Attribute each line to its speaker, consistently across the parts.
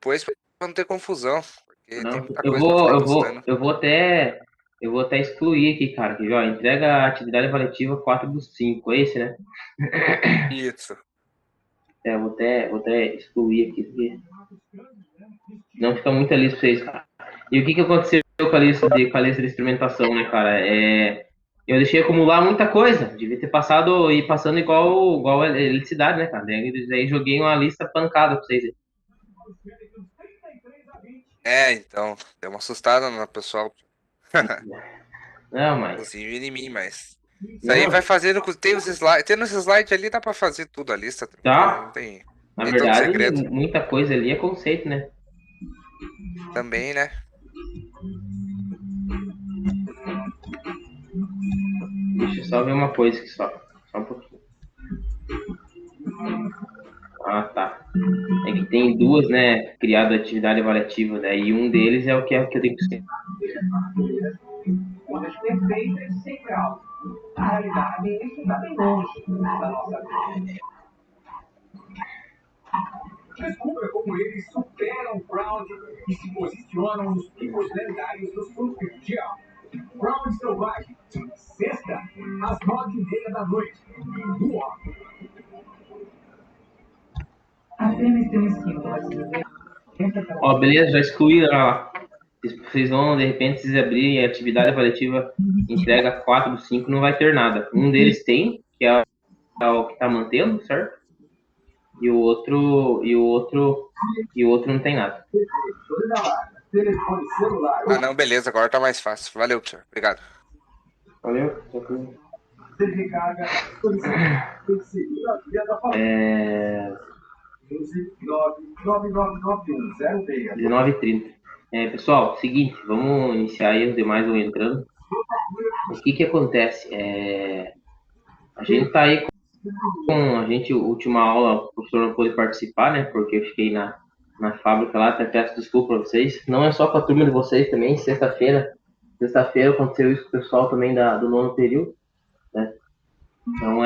Speaker 1: depois pra não ter confusão. Porque tem
Speaker 2: Não,
Speaker 1: muita coisa pra ficar postando.
Speaker 2: eu vou até excluir aqui, cara, que ó, entrega a atividade avaliativa 4 dos 5, é esse, né?
Speaker 1: Isso.
Speaker 2: É, vou até excluir aqui, porque não fica muita lista pra vocês, cara. E o que aconteceu com a lista de experimentação, né, cara? Eu deixei acumular muita coisa. Devia ter passado e passando igual a eletricidade, né, cara? Daí joguei uma lista pancada pra vocês aí.
Speaker 1: Então, deu uma assustada no pessoal,
Speaker 2: Não, mas.
Speaker 1: inclusive em mim, mas. Isso aí
Speaker 2: Não,
Speaker 1: vai fazendo. Tem os slides. Tendo os slides ali, dá pra fazer tudo a lista, tranquilo, não
Speaker 2: tá.
Speaker 1: tem.
Speaker 2: Na
Speaker 1: Nem todo
Speaker 2: verdade,
Speaker 1: segredo.
Speaker 2: muita coisa ali é conceito, né?
Speaker 1: Também, né?
Speaker 2: Deixa eu só ver uma coisa aqui só. Só um pouquinho. Ah, tá. É que tem duas, né? Criado atividade avaliativa, né? E um deles é o que eu tenho que ser.
Speaker 3: Descubra como eles superam fraude e se posicionam nos picos lendários do surf mundial. Fraude Selvagem, sexta, às 9h30 da noite. Boa!
Speaker 4: Apenas tem um esquema.
Speaker 2: Ó, beleza, já excluí lá. Vocês vão, de repente, se vocês abrirem a atividade avaliativa entrega 4 dos 5, não vai ter nada. Um deles tem, que é o que tá mantendo, certo? E o outro não tem nada.
Speaker 3: Telefone celular.
Speaker 1: Ah, não, beleza, agora tá mais fácil. Valeu, senhor. Obrigado.
Speaker 2: Valeu?
Speaker 3: Você recarga, tem que seguir a via da família. 9999106.
Speaker 2: 19h30. Pessoal, seguinte, vamos iniciar aí, os demais vão entrando. O que acontece? A gente tá aí com a gente, última aula, o professor não pôde participar, né? Porque eu fiquei na fábrica lá, até peço desculpa para vocês. Não é só com a turma de vocês também, sexta-feira aconteceu isso com o pessoal também do nono período, né? Então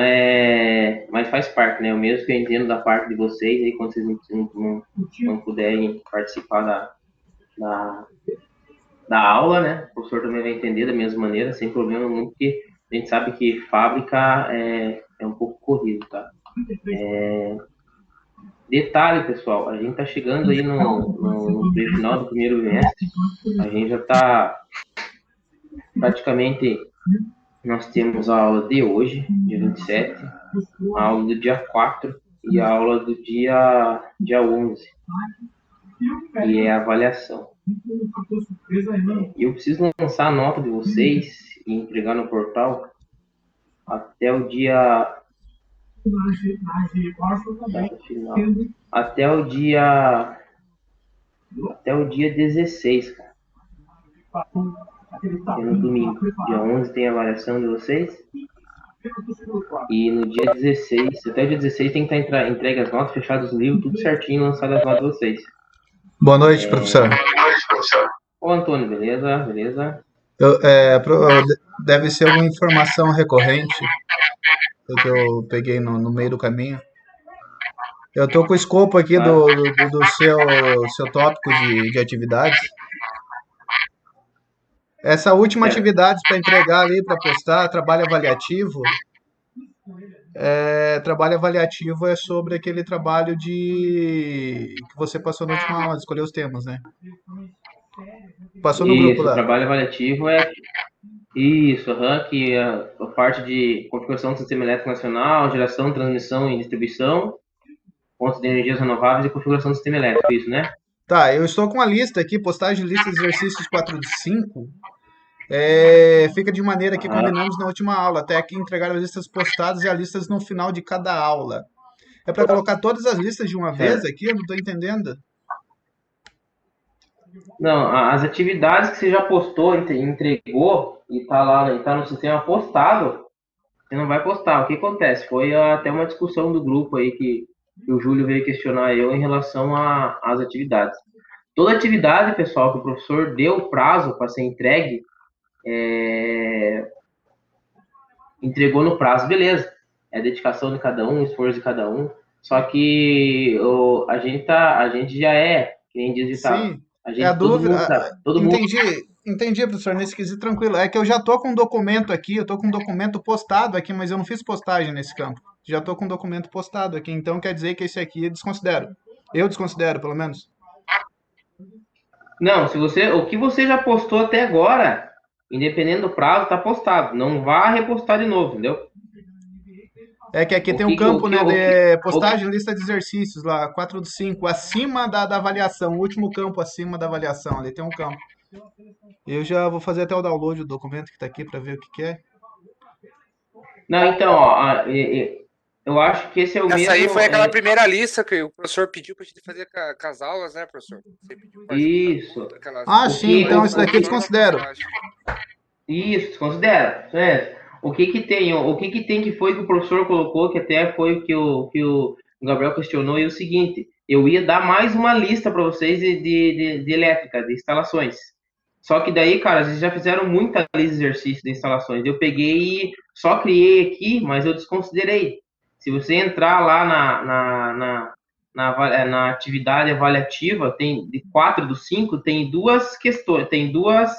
Speaker 2: mas faz parte, né? Eu mesmo que eu entendo da parte de vocês, aí quando vocês não puderem participar da aula, né? O professor também vai entender da mesma maneira, sem problema nenhum, porque a gente sabe que fábrica é um pouco corrido, tá? Detalhe, pessoal, a gente está chegando aí no final do primeiro bimestre, a gente já está praticamente, nós temos a aula de hoje, dia 27, a aula do dia 4 e a aula do dia 11, que é a avaliação. E eu preciso lançar a nota de vocês e entregar no portal até o dia... Até o dia 16, cara. É no domingo. Dia 11 tem a avaliação de vocês. E no dia 16, até o dia 16 tem que estar entregue as notas, fechados os livros, tudo certinho, lançado as notas de vocês.
Speaker 5: Boa noite, professor.
Speaker 2: Ô, Antônio, beleza? Beleza?
Speaker 5: Deve ser alguma informação recorrente que eu peguei no meio do caminho. Eu tô com o escopo aqui do seu tópico de atividades. Essa última atividade para entregar ali, para postar, trabalho avaliativo. Trabalho avaliativo é sobre aquele trabalho que você passou na última aula, de escolher os temas, né? Passou no grupo lá.
Speaker 2: O trabalho avaliativo é isso, que a parte de configuração do sistema elétrico nacional, geração, transmissão e distribuição, fontes de energias renováveis e configuração do sistema elétrico, isso, né?
Speaker 5: Tá, eu estou com a lista aqui, postagem de lista de exercícios 4 de 5. Fica de maneira que combinamos na última aula, até aqui entregar as listas postadas e as listas no final de cada aula. É para colocar todas as listas de uma vez aqui? Eu não estou entendendo.
Speaker 2: Não, as atividades que você já postou, entregou e está lá, está no sistema postado, você não vai postar. O que acontece? Foi até uma discussão do grupo aí que o Júlio veio questionar eu em relação às atividades. Toda atividade, pessoal, que o professor deu prazo para ser entregue, entregou no prazo, beleza. É a dedicação de cada um, o esforço de cada um. Só que a gente já que nem diz o ditado.
Speaker 5: Sim,
Speaker 2: A
Speaker 5: é a
Speaker 2: gente, todo
Speaker 5: dúvida.
Speaker 2: mundo sabe, todo mundo.
Speaker 5: Entendi, professor, nesse quesito tranquilo. É que eu já tô com um documento aqui, eu tô com um documento postado aqui, mas eu não fiz postagem nesse campo. Já tô com um documento postado aqui, então quer dizer que esse aqui eu desconsidero. Eu desconsidero, pelo menos.
Speaker 2: Não, o que você já postou até agora, independente do prazo, tá postado. Não vá repostar de novo, entendeu?
Speaker 5: É que aqui
Speaker 2: O
Speaker 5: tem
Speaker 2: que
Speaker 5: um
Speaker 2: que o
Speaker 5: campo,
Speaker 2: que
Speaker 5: né,
Speaker 2: o que
Speaker 5: de
Speaker 2: o que-
Speaker 5: postagem, lista de exercícios lá, 4 do 5, acima da avaliação, o último campo acima da avaliação, ali tem um campo. Eu já vou fazer até o download do documento que tá aqui para ver o que que é.
Speaker 2: Não, então, ó, eu acho que esse é o
Speaker 1: Essa aí
Speaker 2: mesmo.
Speaker 1: foi aquela primeira lista que o professor pediu pra gente fazer com as aulas, né, professor? Você pediu pra juntar
Speaker 2: Isso.
Speaker 1: tudo, aquelas
Speaker 5: Ah,
Speaker 2: O
Speaker 5: sim,
Speaker 2: que,
Speaker 5: então
Speaker 2: o,
Speaker 5: isso
Speaker 2: o
Speaker 5: daqui eu
Speaker 2: que,
Speaker 5: desconsidero.
Speaker 2: isso, considera. É. O que que foi que o professor colocou, que até foi o que o Gabriel questionou, é o seguinte: eu ia dar mais uma lista para vocês de elétrica, de instalações. Só que daí, cara, vocês já fizeram muita lista de exercício de instalações. Eu peguei e só criei aqui, mas eu desconsiderei. Se você entrar lá na atividade avaliativa, tem de 4 dos 5, tem duas questões, tem duas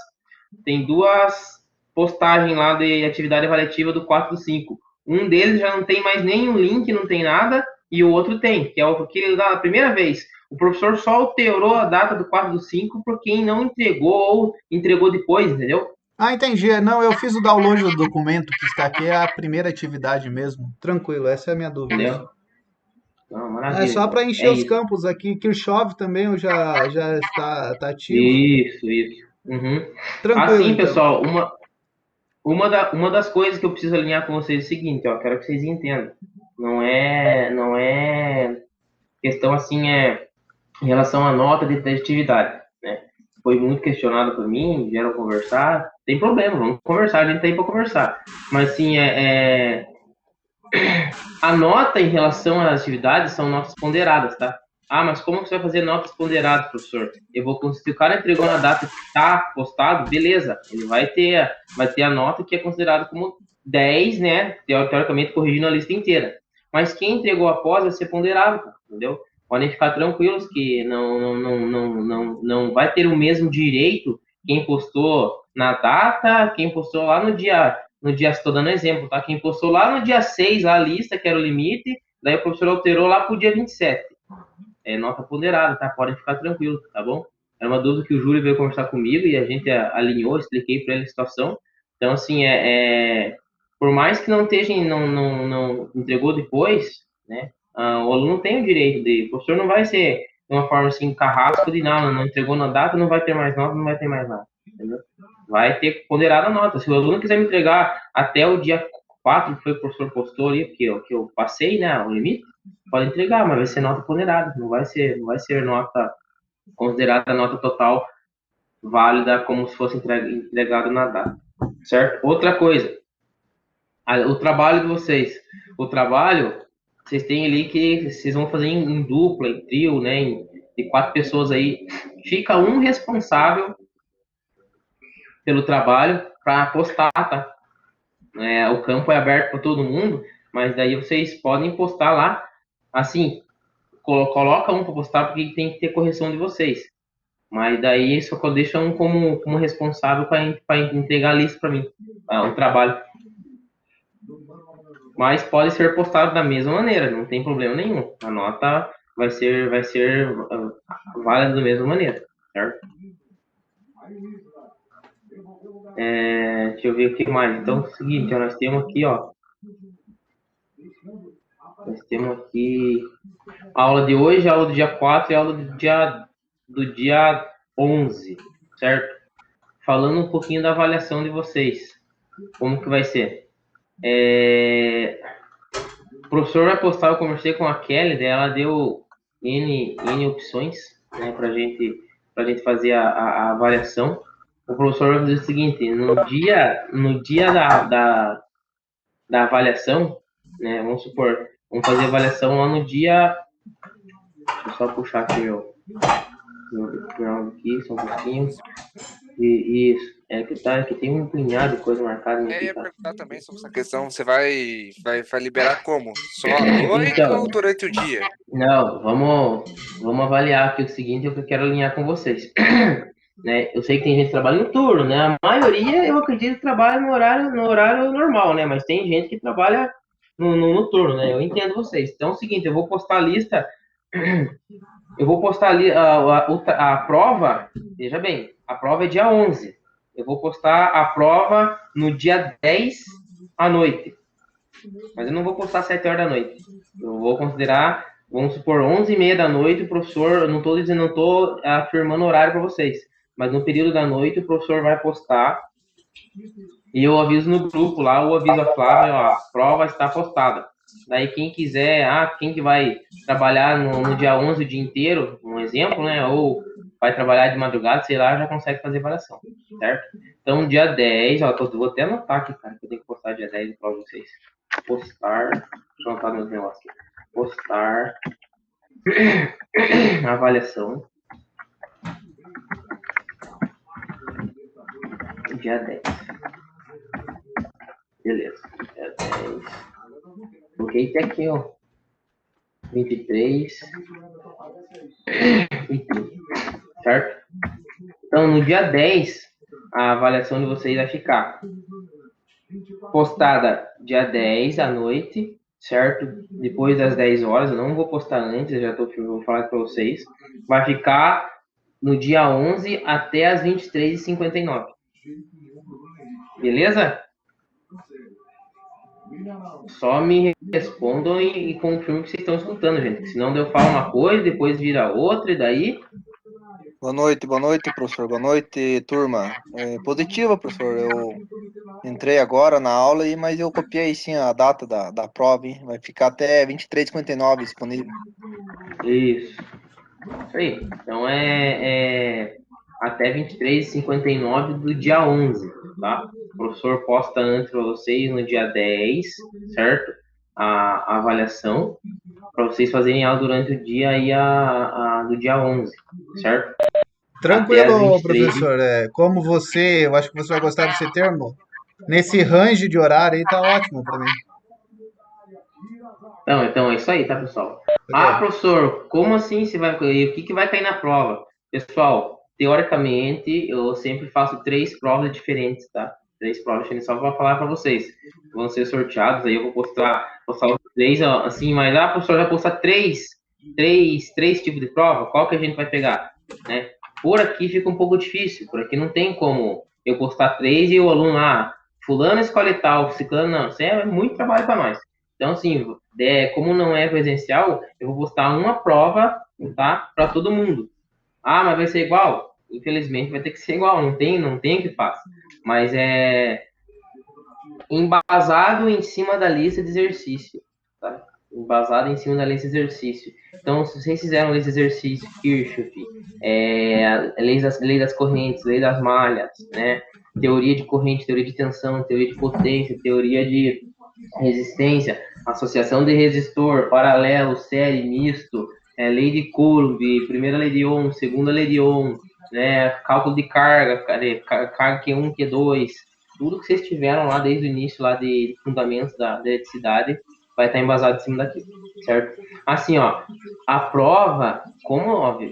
Speaker 2: postagens lá de atividade avaliativa do 4 do 5. Um deles já não tem mais nenhum link, não tem nada, e o outro tem, que é o que da primeira vez. O professor só alterou a data do 4 do 5 por quem não entregou ou entregou depois, entendeu?
Speaker 5: Ah, entendi. Não, eu fiz o download do documento que está aqui, é a primeira atividade mesmo. Tranquilo, essa é a minha dúvida
Speaker 2: Entendeu?
Speaker 5: só.
Speaker 2: Não,
Speaker 5: É
Speaker 2: maravilha,
Speaker 5: só para
Speaker 2: então.
Speaker 5: encher
Speaker 2: É
Speaker 5: os
Speaker 2: isso.
Speaker 5: campos aqui. Kirchhoff também eu já está ativo.
Speaker 2: Isso. Uhum.
Speaker 5: Tranquilo,
Speaker 2: Assim,
Speaker 5: então.
Speaker 2: pessoal, uma das coisas que eu preciso alinhar com vocês é o seguinte, ó, quero que vocês entendam. Não é questão assim, em relação à nota de atividade, né? Foi muito questionado por mim, vieram conversar, tem problema, vamos conversar, a gente tá aí para conversar. Mas assim, a nota em relação às atividades são notas ponderadas, tá? Ah, mas como você vai fazer notas ponderadas, professor? Se o cara entregou na data que está postado, beleza, ele vai ter a nota que é considerada como 10, né? Teoricamente corrigindo a lista inteira. Mas quem entregou após vai ser ponderado, entendeu? Podem ficar tranquilos que não vai ter o mesmo direito quem postou na data, quem postou lá no dia, estou dando exemplo, tá? Quem postou lá no dia 6 a lista, que era o limite, daí o professor alterou lá para o dia 27. É nota ponderada, tá? Podem ficar tranquilos, tá bom? Era uma dúvida que o Júlio veio conversar comigo e a gente alinhou, expliquei para ele a situação. Então, assim, por mais que não esteja, não entregou depois, né? O aluno tem o direito o professor não vai ser de uma forma assim, carrasco de não entregou na data, não vai ter mais nota, não vai ter mais nada, entendeu? Vai ter ponderada a nota. Se o aluno quiser me entregar até o dia 4, que foi o professor postou ali, que eu passei, né, o limite, pode entregar, mas vai ser nota ponderada, não vai ser nota considerada nota total válida como se fosse entregado na data, certo? Outra coisa, o trabalho de vocês. O trabalho, vocês têm ali que vocês vão fazer em dupla, em trio, né, de 4 pessoas aí. Fica um responsável pelo trabalho para postar, tá? O campo é aberto para todo mundo, mas daí vocês podem postar lá, assim, coloca um para postar porque tem que ter correção de vocês. Mas daí só deixa um como responsável para entregar a lista para mim, o trabalho. Mas pode ser postado da mesma maneira, não tem problema nenhum. A nota vai ser válida da mesma maneira, certo? Deixa eu ver o que mais. Então, é o seguinte, ó, nós temos aqui a aula de hoje, a aula do dia 4 e a aula do dia 11, certo? Falando um pouquinho da avaliação de vocês. Como que vai ser? O professor vai postar, eu conversei com a Kelly, daí ela deu N opções, né, pra gente fazer a avaliação. O professor vai fazer o seguinte, no dia da avaliação, né, vamos supor, vamos fazer a avaliação lá no dia... Deixa eu só puxar aqui meu aqui, só um pouquinho. E isso, que tem um punhado de coisa marcada
Speaker 1: Eu
Speaker 2: aqui,
Speaker 1: ia
Speaker 2: tá?
Speaker 1: perguntar também sobre essa questão. Você vai liberar como? Só à noite
Speaker 2: Então,
Speaker 1: ou durante o dia?
Speaker 2: Não, vamos avaliar aqui o seguinte, que eu quero alinhar com vocês. Né? Eu sei que tem gente que trabalha no turno, né? A maioria, eu acredito, trabalha no horário normal, né? Mas tem gente que trabalha no turno, né? Eu entendo vocês. Então é o seguinte, eu vou postar a lista, eu vou postar ali a prova, veja bem, a prova é dia 11. Eu vou postar a prova no dia 10 à noite. Mas eu não vou postar às 7 horas da noite. Eu vou considerar, vamos supor, 11h30 da noite, o professor, eu não estou afirmando horário para vocês, mas no período da noite o professor vai postar e eu aviso no grupo lá, eu aviso a Flávia, ó, a prova está postada. Daí quem quiser, quem que vai trabalhar no dia 11 o dia inteiro, um exemplo, né, ou vai trabalhar de madrugada, sei lá, já consegue fazer avaliação, certo? Então, dia 10, ó, vou até anotar aqui, cara, que eu tenho que postar dia 10 para vocês. Postar, deixa eu anotar meus negócios aqui. Postar avaliação dia 10. Beleza, dia 10. Coloquei até aqui, ó. 23 e 30, certo? Então, no dia 10, a avaliação de vocês vai ficar postada dia 10 à noite, certo? Depois das 10 horas, eu não vou postar antes, vou falar para vocês. Vai ficar no dia 11 até as 23h59. Beleza? Só me respondam e confirmem que vocês estão escutando, gente. Senão eu falo uma coisa, depois vira outra, e daí...
Speaker 6: Boa noite, professor. Boa noite, turma. Positiva, professor. Eu entrei agora na aula, mas eu copiei sim a data da prova, hein? Vai ficar até 23h59 disponível.
Speaker 2: Isso aí. Então é até 23h59 do dia 11, tá? O professor posta antes para vocês no dia 10, certo? A avaliação, para vocês fazerem ela durante o dia aí do dia 11, certo?
Speaker 5: Tranquilo, professor. Como eu acho que você vai gostar desse termo. Nesse range de horário aí tá ótimo para mim.
Speaker 2: Então é isso aí, tá, pessoal? Professor, como assim você vai... O que vai cair na prova? Pessoal, teoricamente, eu sempre faço 3 provas diferentes, tá? 3 provas diferentes, só para falar para vocês. Vão ser sorteados, aí eu vou postar os 3, assim, mas professor, vai postar 3 tipos de prova, qual que a gente vai pegar, né? Por aqui fica um pouco difícil, por aqui não tem como eu postar 3 e o aluno, fulano escolhe tal, ciclano não, isso é muito trabalho para nós. Então, assim, como não é presencial, eu vou postar uma prova, tá, para todo mundo. Mas vai ser igual? Infelizmente vai ter que ser igual, não tem o que fazer. Mas é embasado em cima da lista de exercício, tá? Embasado em cima da lista de exercício. Então, se vocês fizeram esse exercício, Kirchhoff, lei das correntes, lei das malhas, né? Teoria de corrente, teoria de tensão, teoria de potência, teoria de resistência, associação de resistor, paralelo, série, misto, lei de Coulomb, primeira lei de Ohm, segunda lei de Ohm, né? Cálculo de carga, carga Q1, Q2, tudo que vocês tiveram lá desde o início lá de fundamentos da eletricidade vai estar embasado em cima daquilo, certo? Assim, ó, a prova,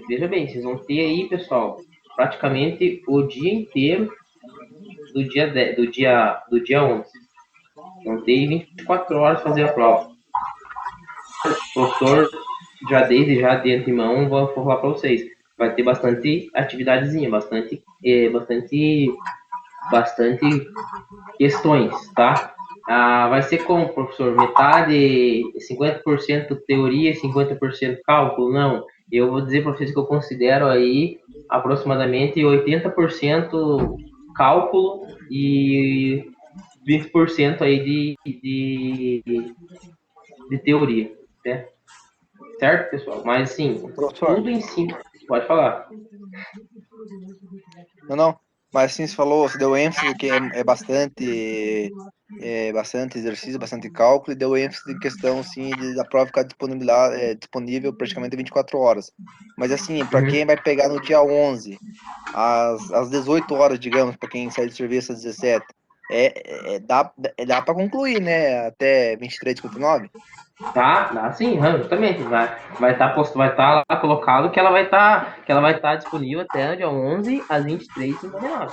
Speaker 2: veja bem, vocês vão ter aí, pessoal, praticamente o dia inteiro do dia 11. Vão ter 24 horas para fazer a prova. O professor, já de antemão, vou falar para vocês, vai ter bastante atividadezinha, bastante questões, tá? Vai ser como, professor? Metade, 50% teoria e 50% cálculo? Não. Eu vou dizer para vocês que eu considero aí aproximadamente 80% cálculo e 20% aí de teoria, né? Certo, pessoal? Mas, assim,
Speaker 6: Professor.
Speaker 2: tudo em cima. Pode falar.
Speaker 6: Não. Mas assim, você deu ênfase que é bastante exercício, bastante cálculo, e deu ênfase em questão, assim, da prova ficar disponível praticamente 24 horas. Mas assim, para quem vai pegar no dia 11, às 18 horas, digamos, para quem sai de serviço às 17, dá para concluir, né? Até 23h59.
Speaker 2: Dá sim, justamente. Vai estar lá colocado que ela vai estar disponível até o dia 11 às 23h59.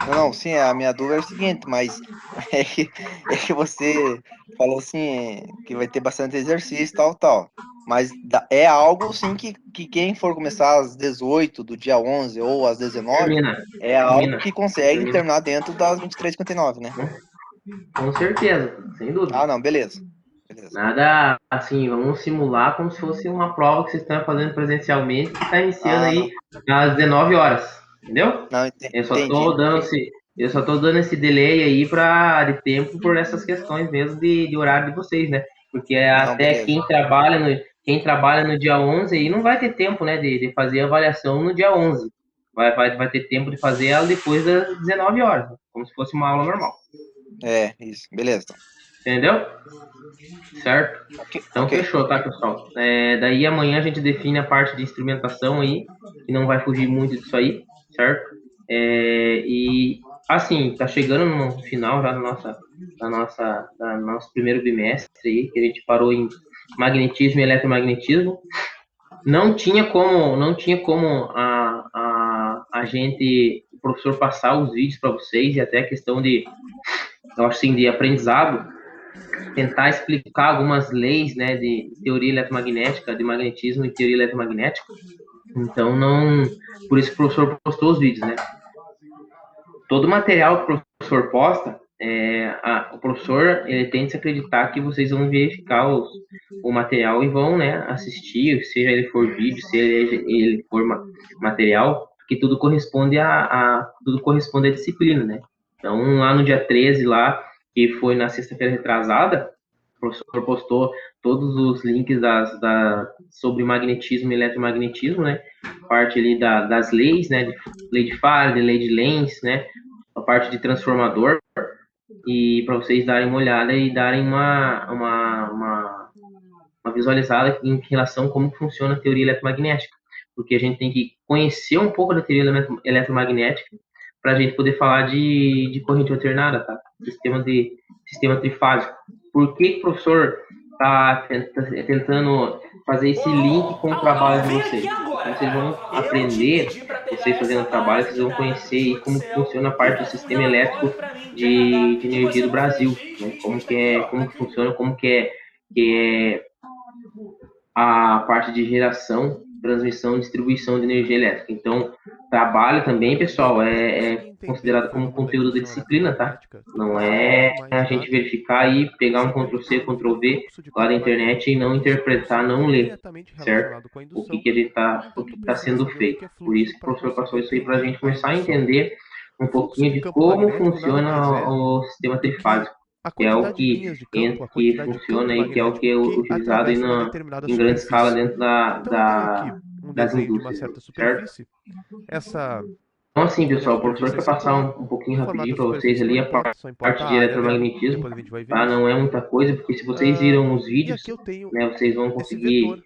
Speaker 6: Não, sim, a minha dúvida é o seguinte, mas é que você falou assim, que vai ter bastante exercício, tal. Mas é algo, sim, que quem for começar às 18 do dia 11 ou às 19, é algo que consegue terminar dentro das 23h59, né?
Speaker 2: Com certeza, sem dúvida.
Speaker 6: Ah, não, beleza.
Speaker 2: Nada assim, vamos simular como se fosse uma prova que vocês estão fazendo presencialmente, que está iniciando aí às 19 horas, entendeu?
Speaker 6: Não,
Speaker 2: Eu só tô dando esse delay aí de tempo por essas questões mesmo de horário de vocês, né? Porque até quem trabalha no dia 11 aí não vai ter tempo, né, de fazer a avaliação no dia 11. Vai ter tempo de fazer ela depois das 19 horas, como se fosse uma aula normal.
Speaker 6: Isso, beleza.
Speaker 2: Entendeu? Certo? Então fechou, tá, pessoal? Daí amanhã a gente define a parte de instrumentação aí, que não vai fugir muito disso aí, certo? E assim, tá chegando no final já do nosso primeiro bimestre aí, que a gente parou em magnetismo e eletromagnetismo. Não tinha como a gente, o professor, passar os vídeos para vocês, e até a questão de, eu acho assim, de aprendizado, tentar explicar algumas leis, né, de teoria eletromagnética, de magnetismo e teoria eletromagnética. Então, por isso que o professor postou os vídeos, né? Todo material que o professor posta, o professor, ele tem que se acreditar que vocês vão verificar o material e vão, né, assistir, seja ele for vídeo, seja ele for material, porque tudo corresponde à disciplina, né? Então, lá no dia 13, lá, que foi na sexta-feira retrasada, o professor postou todos os links sobre magnetismo e eletromagnetismo, né? A parte ali das leis, né? Lei de Faraday, lei de Lenz, né? A parte de transformador, e para vocês darem uma olhada e darem uma visualizada em relação a como funciona a teoria eletromagnética, porque a gente tem que conhecer um pouco da teoria eletromagnética para a gente poder falar de corrente alternada, tá? Sistema trifásico. Por que o professor está tentando fazer esse link com o trabalho de vocês? Então, vocês vão aprender, vocês fazendo o trabalho, vocês vão conhecer como funciona a parte do sistema elétrico de energia do Brasil, né? Como que funciona, como que é a parte de geração, transmissão e distribuição de energia elétrica. Então, trabalho também, pessoal, é considerado como conteúdo de disciplina, tá? Não é a gente verificar e pegar um Ctrl+C, Ctrl+V lá da internet e não interpretar, não ler, certo? O que está sendo feito. Por isso que o professor passou isso aí para a gente começar a entender um pouquinho de como funciona o sistema trifásico, que é o que funciona e que é o que é utilizado aí em grande escala dentro das indústrias, certo? Então, assim, pessoal, o professor quer passar um pouquinho rapidinho para vocês ali a parte de eletromagnetismo, tá? Não é muita coisa, porque se vocês viram os vídeos, né, vocês vão conseguir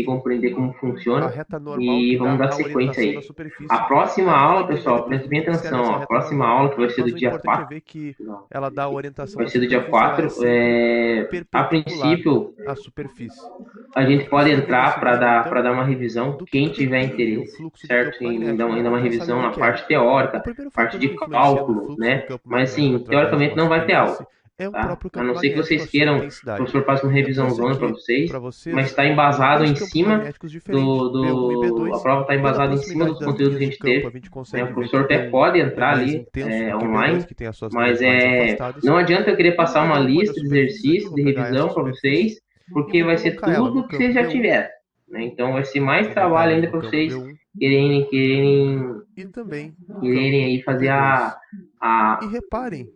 Speaker 2: compreender como funciona, e vamos dar sequência aí. A próxima aula, pessoal, prestem bem atenção, ó, a próxima aula, que vai ser do dia 4, vai ser do dia 4, a princípio, a gente pode entrar para dar uma revisão, quem tiver interesse, certo? Em dar uma revisão na parte teórica, parte de cálculo, né? Mas, sim, teoricamente não vai ter aula. Tá? A não ser que vocês queiram, o professor faça uma revisãozona para vocês, mas está embasado em cima a prova está embasada em cima dos conteúdos que a gente teve, né? O professor até pode entrar ali online, mas não adianta eu querer passar uma lista de exercícios de revisão para vocês, porque vai ser tudo que vocês já tiveram, né? Então vai ser mais trabalho ainda para vocês quererem aí fazer
Speaker 7: E reparem,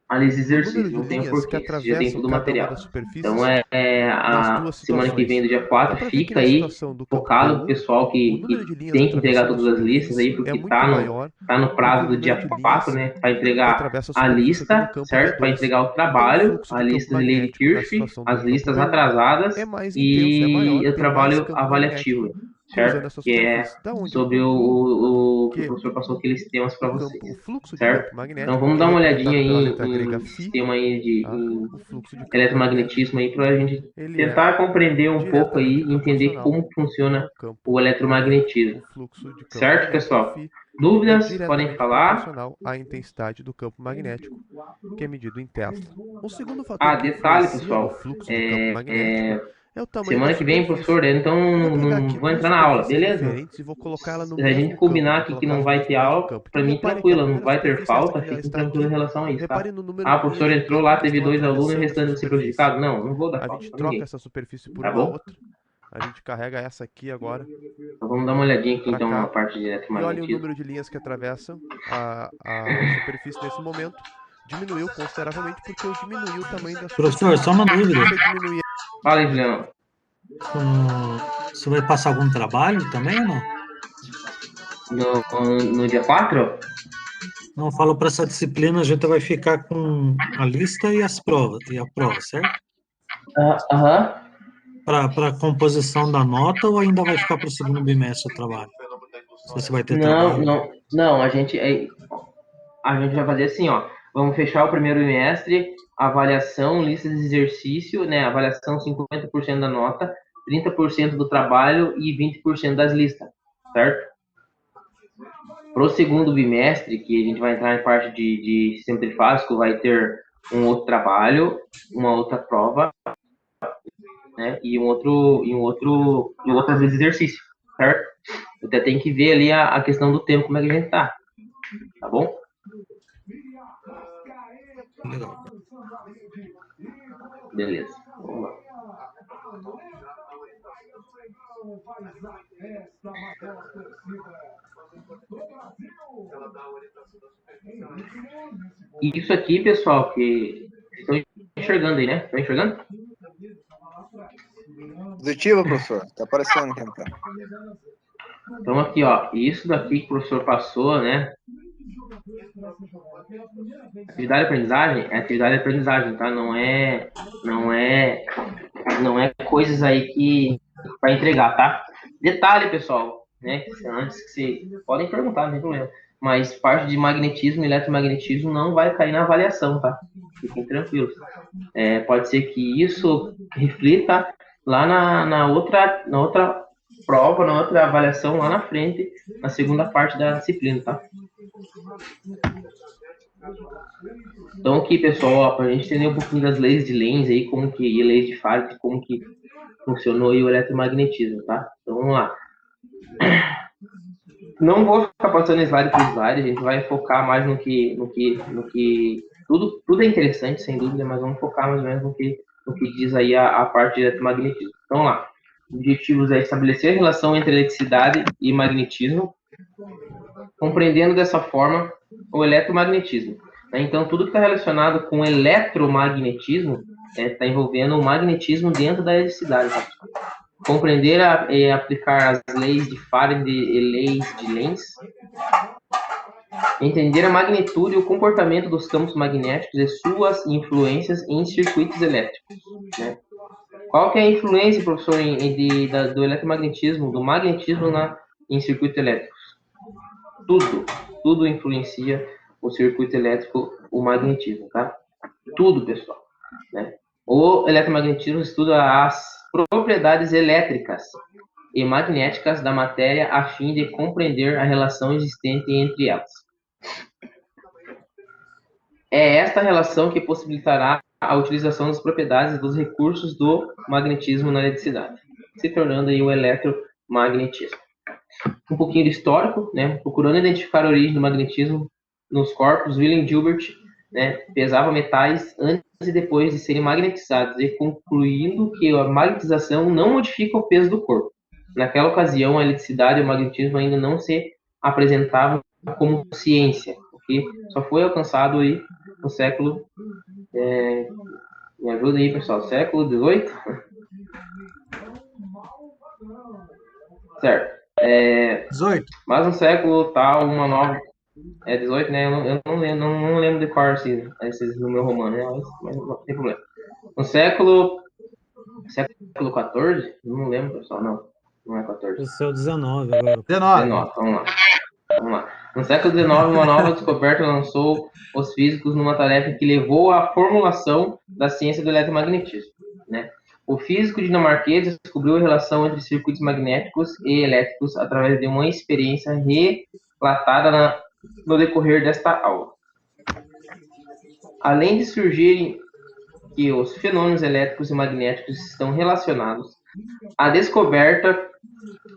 Speaker 2: análise de exercício, não tem porquê, já tem todo o material. Então, a semana que vem, do dia 4, fica aí focado pro pessoal que tem que entregar todas as listas aí, porque tá no prazo do dia 4, né, para entregar a lista, certo? Para entregar o trabalho, a lista de lei de Kirchhoff, as listas atrasadas e o trabalho avaliativo,
Speaker 7: cruzando
Speaker 2: certo?
Speaker 7: essa
Speaker 2: Que é
Speaker 7: superfície. Da onde
Speaker 2: sobre
Speaker 7: ocorre?
Speaker 2: o que o
Speaker 7: Que
Speaker 2: professor passou aqueles temas para
Speaker 7: o
Speaker 2: vocês,
Speaker 7: fluxo de
Speaker 2: certo?
Speaker 7: campo magnético,
Speaker 2: Então vamos
Speaker 7: que é
Speaker 2: dar uma olhadinha
Speaker 7: representado pela
Speaker 2: aí
Speaker 7: letra grega
Speaker 2: em
Speaker 7: φ,
Speaker 2: sistema aí
Speaker 7: tá?
Speaker 2: em
Speaker 7: O fluxo de campo magnético,
Speaker 2: eletromagnetismo aí para a gente
Speaker 7: ele é
Speaker 2: tentar compreender um pouco aí
Speaker 7: diretamente
Speaker 2: e entender
Speaker 7: proporcional
Speaker 2: como funciona
Speaker 7: ao campo
Speaker 2: o
Speaker 7: magnético.
Speaker 2: eletromagnetismo,
Speaker 7: O fluxo de campo
Speaker 2: certo,
Speaker 7: magnético,
Speaker 2: pessoal?
Speaker 7: φ, é
Speaker 2: Dúvidas? Podem
Speaker 7: diretamente
Speaker 2: falar.
Speaker 7: proporcional à intensidade do campo magnético, que é medido em Tesla. Um segundo fator
Speaker 2: Ah,
Speaker 7: que
Speaker 2: detalhe,
Speaker 7: influencia no
Speaker 2: pessoal.
Speaker 7: fluxo de campo magnético é o tamanho da
Speaker 2: Semana que vem,
Speaker 7: superfície.
Speaker 2: professor, então
Speaker 7: Eu vou pegar
Speaker 2: não
Speaker 7: aqui
Speaker 2: vou
Speaker 7: duas
Speaker 2: entrar na aula,
Speaker 7: superfícies
Speaker 2: beleza?
Speaker 7: diferentes e vou colocá-la no
Speaker 2: Se a gente
Speaker 7: mesmo campo.
Speaker 2: combinar
Speaker 7: Vou
Speaker 2: aqui que
Speaker 7: colocar
Speaker 2: não
Speaker 7: as
Speaker 2: vai
Speaker 7: duas
Speaker 2: ter
Speaker 7: no mesmo
Speaker 2: aula,
Speaker 7: campo.
Speaker 2: para
Speaker 7: Então
Speaker 2: mim
Speaker 7: reparem que a
Speaker 2: tranquilo, não
Speaker 7: primeira
Speaker 2: vai ter
Speaker 7: superfície é essa
Speaker 2: falta,
Speaker 7: que já
Speaker 2: fiquem
Speaker 7: está aqui.
Speaker 2: tranquilos em relação a isso, tá?
Speaker 7: Reparem no número
Speaker 2: Ah, o
Speaker 7: de
Speaker 2: professor
Speaker 7: linhas de
Speaker 2: entrou
Speaker 7: campo
Speaker 2: lá,
Speaker 7: que
Speaker 2: teve
Speaker 7: estão
Speaker 2: 2 alunos e o
Speaker 7: atravessando essa
Speaker 2: restante vai ser
Speaker 7: superfície.
Speaker 2: prejudicado? Não, não vou dar
Speaker 7: A
Speaker 2: falta
Speaker 7: gente
Speaker 2: para
Speaker 7: troca
Speaker 2: ninguém,
Speaker 7: essa superfície por
Speaker 2: tá
Speaker 7: uma
Speaker 2: bom?
Speaker 7: outra. A gente carrega essa aqui agora
Speaker 2: Então vamos dar uma olhadinha aqui
Speaker 7: para
Speaker 2: então na
Speaker 7: cá.
Speaker 2: parte de
Speaker 7: E olhem o
Speaker 2: eletromagnetismo.
Speaker 7: número de linhas que atravessam a superfície nesse momento. Diminuiu consideravelmente porque eu diminui o tamanho da
Speaker 8: Professor,
Speaker 7: superfície.
Speaker 8: só uma
Speaker 7: Se
Speaker 8: dúvida.
Speaker 7: você diminuir...
Speaker 2: Fala aí, Juliano.
Speaker 8: Você vai passar algum trabalho também ou não?
Speaker 2: No dia 4?
Speaker 8: Não, eu falo para essa disciplina, a gente vai ficar com a lista e as provas, e a prova, certo?
Speaker 2: Aham.
Speaker 8: Para a composição da nota ou ainda vai ficar para o segundo bimestre o trabalho? Se você vai ter
Speaker 2: Não,
Speaker 8: trabalho.
Speaker 2: não, não, a gente vai fazer assim, ó. Vamos fechar o primeiro bimestre, avaliação, lista de exercício, né? Avaliação 50% da nota, 30% do trabalho e 20% das listas, certo? Pro segundo bimestre, que a gente vai entrar em parte de sistema trifásico, vai ter um outro trabalho, uma outra prova, né? E outras vezes exercício, certo? Até tem que ver ali a questão do tempo, como é que a gente tá bom?
Speaker 8: Legal.
Speaker 2: Beleza, vamos lá. E isso aqui, pessoal, que estão enxergando aí, né? Estão enxergando?
Speaker 6: Positivo, professor. Tá aparecendo aqui, então.
Speaker 2: Então aqui, ó, isso daqui que o professor passou, né? Atividade de aprendizagem é atividade de aprendizagem, tá? Não é coisas aí que vai entregar, tá? Detalhe, pessoal, né? Antes que você podem perguntar, não tem problema. Mas parte de magnetismo e eletromagnetismo não vai cair na avaliação, tá? Fiquem tranquilos. Pode ser que isso reflita lá na outra prova, na outra avaliação lá na frente, na segunda parte da disciplina, tá? Então aqui, pessoal, para a gente entender um pouquinho das leis de Lenz aí, e leis de Faraday, como que funcionou aí o eletromagnetismo, tá? Então vamos lá. Não vou ficar passando slide por slide, a gente vai focar mais no que tudo é interessante, sem dúvida, mas vamos focar mais ou menos no que diz aí a parte de eletromagnetismo. Então vamos lá. Objetivos é estabelecer a relação entre eletricidade e magnetismo, compreendendo dessa forma o eletromagnetismo. Então, tudo que está relacionado com eletromagnetismo está envolvendo o magnetismo dentro da eletricidade. Tá? Compreender e aplicar as leis de Faraday e leis de Lenz. Entender a magnitude e o comportamento dos campos magnéticos e suas influências em circuitos elétricos. Né? Qual que é a influência, professor, do eletromagnetismo, do magnetismo em circuitos elétricos? Tudo influencia o circuito elétrico, o magnetismo, tá? Tudo, pessoal. Né? O eletromagnetismo estuda as propriedades elétricas e magnéticas da matéria a fim de compreender a relação existente entre elas. É esta relação que possibilitará a utilização das propriedades dos recursos do magnetismo na eletricidade, se tornando aí o eletromagnetismo. Um pouquinho de histórico, né? Procurando identificar a origem do magnetismo nos corpos, William Gilbert, né, pesava metais antes e depois de serem magnetizados e concluindo que a magnetização não modifica o peso do corpo. Naquela ocasião, a eletricidade e o magnetismo ainda não se apresentavam como ciência, que só foi alcançado aí no século... me ajuda aí, pessoal. Século XVIII? Certo.
Speaker 5: 18.
Speaker 2: Mas no século tal, uma nova... 18, né? Eu não lembro de cor esses números romanos, né? Mas não tem problema. No século XIV? Não lembro, pessoal, não. Não é 14.
Speaker 8: Esse é o 19 agora.
Speaker 5: 19.
Speaker 2: 19, vamos lá. No século XIX, uma nova descoberta lançou os físicos numa tarefa que levou à formulação da ciência do eletromagnetismo, né? O físico dinamarquês descobriu a relação entre circuitos magnéticos e elétricos através de uma experiência relatada no decorrer desta aula. Além de surgirem que os fenômenos elétricos e magnéticos estão relacionados, a descoberta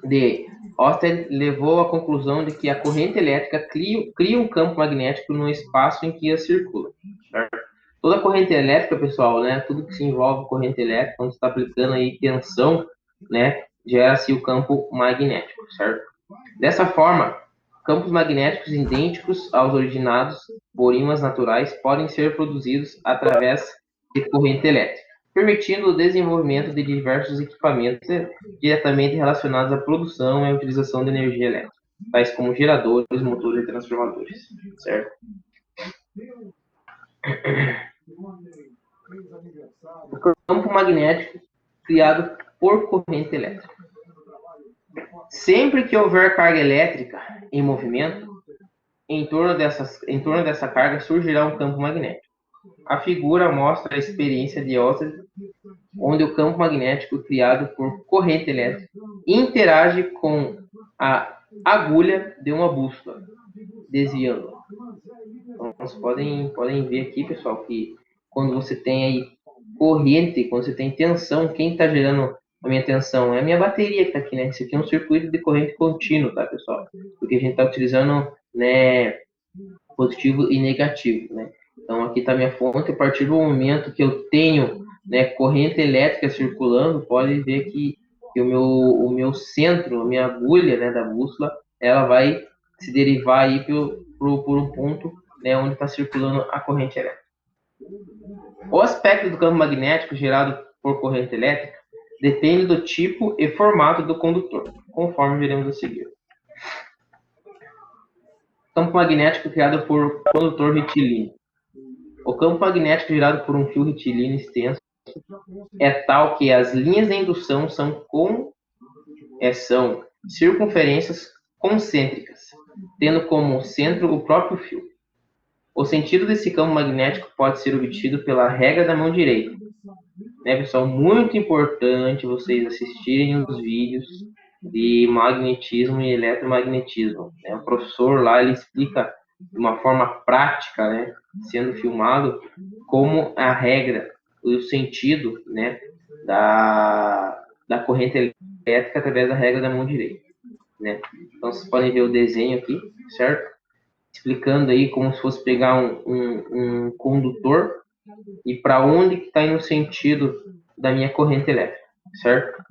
Speaker 2: de Ørsted levou à conclusão de que a corrente elétrica cria um campo magnético no espaço em que ela circula. Certo? Toda corrente elétrica, pessoal, né, tudo que se envolve corrente elétrica, quando você está aplicando aí tensão, né, gera-se o campo magnético, certo? Dessa forma, campos magnéticos idênticos aos originados por ímãs naturais podem ser produzidos através de corrente elétrica, permitindo o desenvolvimento de diversos equipamentos diretamente relacionados à produção e à utilização de energia elétrica, tais como geradores, motores e transformadores, certo? O campo magnético criado por corrente elétrica. Sempre que houver carga elétrica em movimento, em torno dessa carga surgirá um campo magnético. A figura mostra a experiência de Ørsted, onde o campo magnético criado por corrente elétrica interage com a agulha de uma bússola, desviando-a. Então, vocês podem ver aqui, pessoal, que quando você tem aí corrente, quando você tem tensão, quem está gerando a minha tensão é a minha bateria que está aqui, né? Isso aqui é um circuito de corrente contínuo, tá, pessoal? Porque a gente está utilizando, né, positivo e negativo, né? Então, aqui está minha fonte. A partir do momento que eu tenho, né, corrente elétrica circulando, pode ver que o meu centro, a minha agulha, né, da bússola, ela vai se derivar aí por um ponto, né, onde está circulando a corrente elétrica. O aspecto do campo magnético gerado por corrente elétrica depende do tipo e formato do condutor, conforme veremos a seguir. Campo magnético criado por condutor retilíneo. O campo magnético gerado por um fio retilíneo extenso é tal que as linhas de indução são circunferências concêntricas, tendo como centro o próprio fio. O sentido desse campo magnético pode ser obtido pela regra da mão direita. Né, pessoal? Muito importante vocês assistirem os vídeos de magnetismo e eletromagnetismo. Né? O professor lá, ele explica de uma forma prática, né, sendo filmado, como a regra, o sentido, né, da corrente elétrica através da regra da mão direita. Né? Então, vocês podem ver o desenho aqui, certo? Explicando aí como se fosse pegar um condutor e para onde que está indo o sentido da minha corrente elétrica, certo?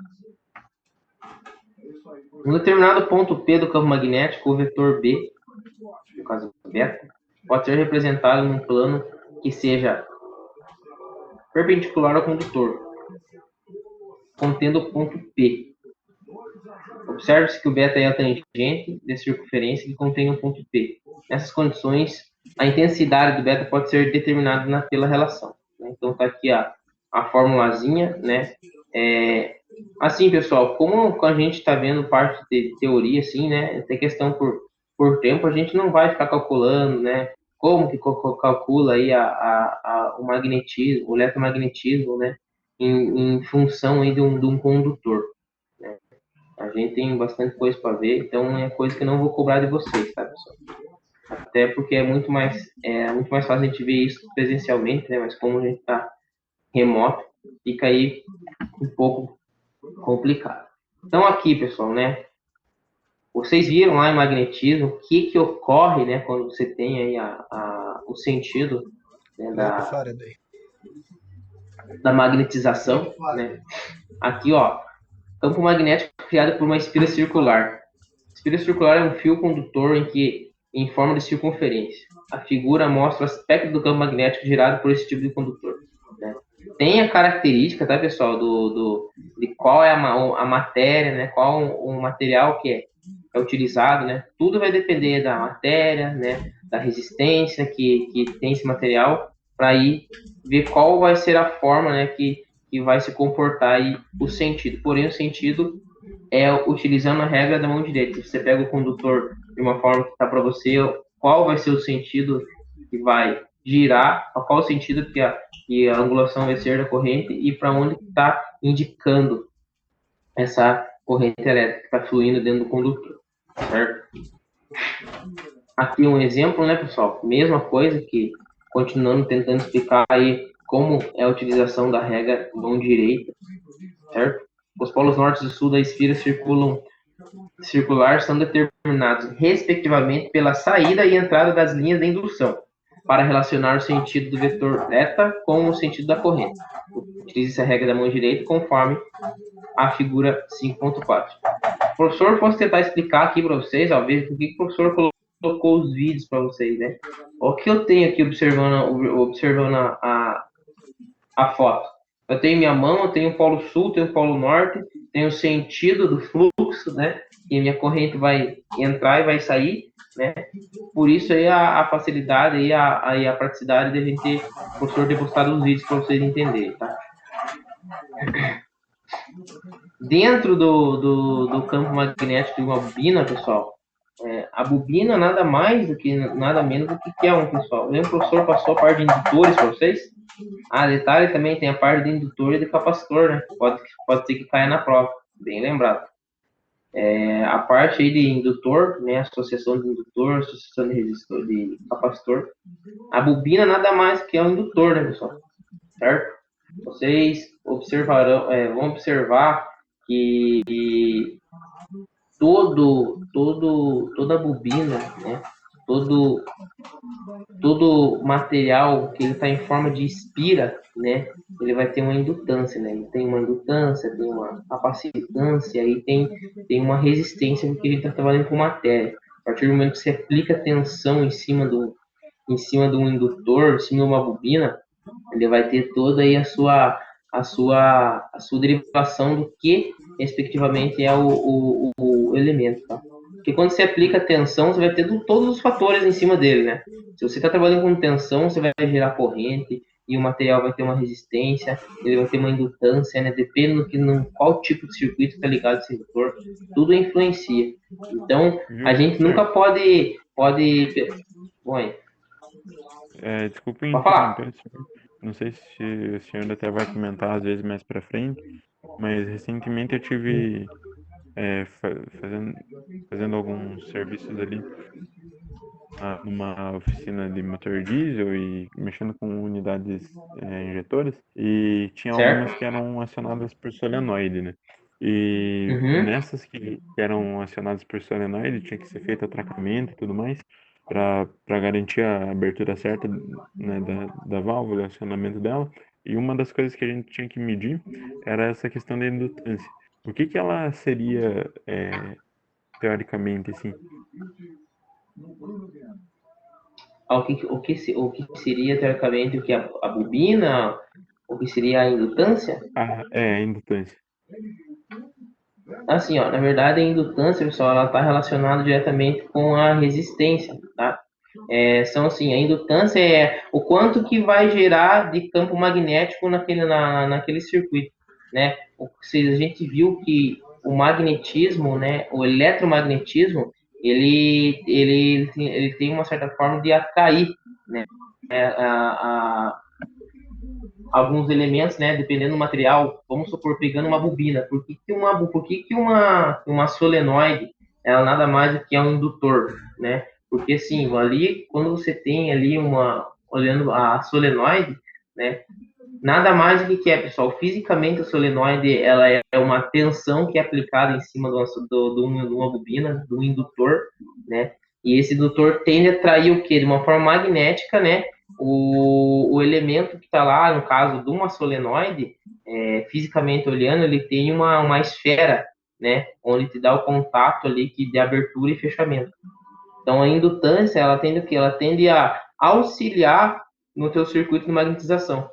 Speaker 2: Um determinado ponto P do campo magnético, o vetor B, no caso beta, pode ser representado num plano que seja perpendicular ao condutor, contendo o ponto P. Observe-se que o beta é a tangente de circunferência que contém o ponto P. Nessas condições, a intensidade do beta pode ser determinada pela relação. Né? Então, está aqui a formulazinha, né? Assim, pessoal, como a gente está vendo parte de teoria, assim, né? Tem questão por tempo, a gente não vai ficar calculando, né? Como que calcula aí o magnetismo, o eletromagnetismo, né? Em função aí de um condutor. Né? A gente tem bastante coisa para ver, então é coisa que eu não vou cobrar de vocês, tá, pessoal? Até porque é muito mais fácil a gente ver isso presencialmente, né? Mas como a gente está remoto, fica aí um pouco complicado. Então aqui, pessoal, né? Vocês viram lá em magnetismo o que ocorre, né? Quando você tem aí o sentido, né, da magnetização, né? Aqui, ó, campo magnético criado por uma espira circular. Espira circular é um fio condutor em forma de circunferência. A figura mostra o aspecto do campo magnético gerado por esse tipo de condutor. Né? Tem a característica, tá, pessoal, de qual é a matéria, né? Qual o material que é utilizado, né? Tudo vai depender da matéria, né? Da resistência que tem esse material, para aí ver qual vai ser a forma, né? Que vai se comportar aí o sentido. Porém, o sentido é utilizando a regra da mão direita. Você pega o condutor de uma forma que está para você, qual vai ser o sentido que vai girar, qual o sentido que a angulação vai ser da corrente e para onde está indicando essa corrente elétrica que está fluindo dentro do condutor, certo? Aqui um exemplo, né, pessoal? Mesma coisa que, continuando tentando explicar aí como é a utilização da regra mão direita, certo? Os polos norte e sul da esfera circular são determinados, respectivamente, pela saída e entrada das linhas de indução, para relacionar o sentido do vetor θ com o sentido da corrente. Utilize a regra da mão direita conforme a figura 5.4. Professor, posso tentar explicar aqui para vocês, ó, veja por que o professor colocou os vídeos para vocês, né? O que eu tenho aqui observando a foto? Eu tenho minha mão, eu tenho o polo sul, tenho o polo norte, tenho o sentido do fluxo, né? E a minha corrente vai entrar e vai sair, né? Por isso aí a facilidade e a praticidade de a gente ter o professor ter postado os vídeos para vocês entenderem, tá? Dentro do campo magnético de uma bobina, pessoal, a bobina nada mais do que nada menos do que é pessoal. O professor passou a parte de indutores para vocês. Detalhe também tem a parte de indutor e de capacitor, né? Pode ser que caia na prova, bem lembrado. A parte aí de indutor, né? Associação de indutor, associação de resistor, de capacitor. A bobina nada mais que é um indutor, né, pessoal? Certo? Vocês vão observar que toda bobina, né? Todo material que ele está em forma de espira, né? Ele vai ter uma indutância, né? Ele tem uma indutância, tem uma capacitância e tem uma resistência porque ele está trabalhando com matéria. A partir do momento que você aplica tensão em cima de um indutor, em cima de uma bobina, ele vai ter toda aí a sua derivação do que respectivamente é o elemento, tá? Porque quando você aplica tensão, você vai ter todos os fatores em cima dele, né? Se você está trabalhando com tensão, você vai gerar corrente e o material vai ter uma resistência, ele vai ter uma indutância, né? Depende qual tipo de circuito está ligado esse indutor, tudo influencia. Então, a gente nunca pode... Bom, aí.
Speaker 9: Desculpa interromper, não sei se o senhor até vai comentar às vezes mais para frente, mas recentemente eu tive fazendo alguns serviços ali numa oficina de motor diesel e mexendo com unidades injetoras, e tinha algumas que eram acionadas por solenoide, né? E nessas que eram acionadas por solenoide tinha que ser feito atracamento e tudo mais para garantir a abertura certa, né, da válvula, o acionamento dela. E uma das coisas que a gente tinha que medir era essa questão da indutância. O que ela seria, teoricamente, assim?
Speaker 2: O que seria, teoricamente, o que a bobina? O que seria a indutância?
Speaker 9: A indutância.
Speaker 2: Assim, ó, na verdade, a indutância, pessoal, ela está relacionada diretamente com a resistência, tá? São assim, a indutância é o quanto que vai gerar de campo magnético naquele circuito, né? A gente viu que o magnetismo, né, o eletromagnetismo, ele tem uma certa forma de atrair, né, alguns elementos, né, dependendo do material. Vamos supor, pegando uma bobina, por que uma solenoide, ela nada mais do que é um indutor, né? Porque assim, ali, quando você tem ali olhando a solenoide, né, nada mais do que é, pessoal, fisicamente a solenoide, ela é uma tensão que é aplicada em cima de uma bobina, do indutor, né? E esse indutor tende a atrair o quê? De uma forma magnética, né? O elemento que está lá, no caso de uma solenoide, fisicamente olhando, ele tem uma esfera, né? Onde te dá o contato ali de abertura e fechamento. Então, a indutância, ela tende o quê? Ela tende a auxiliar no teu circuito de magnetização.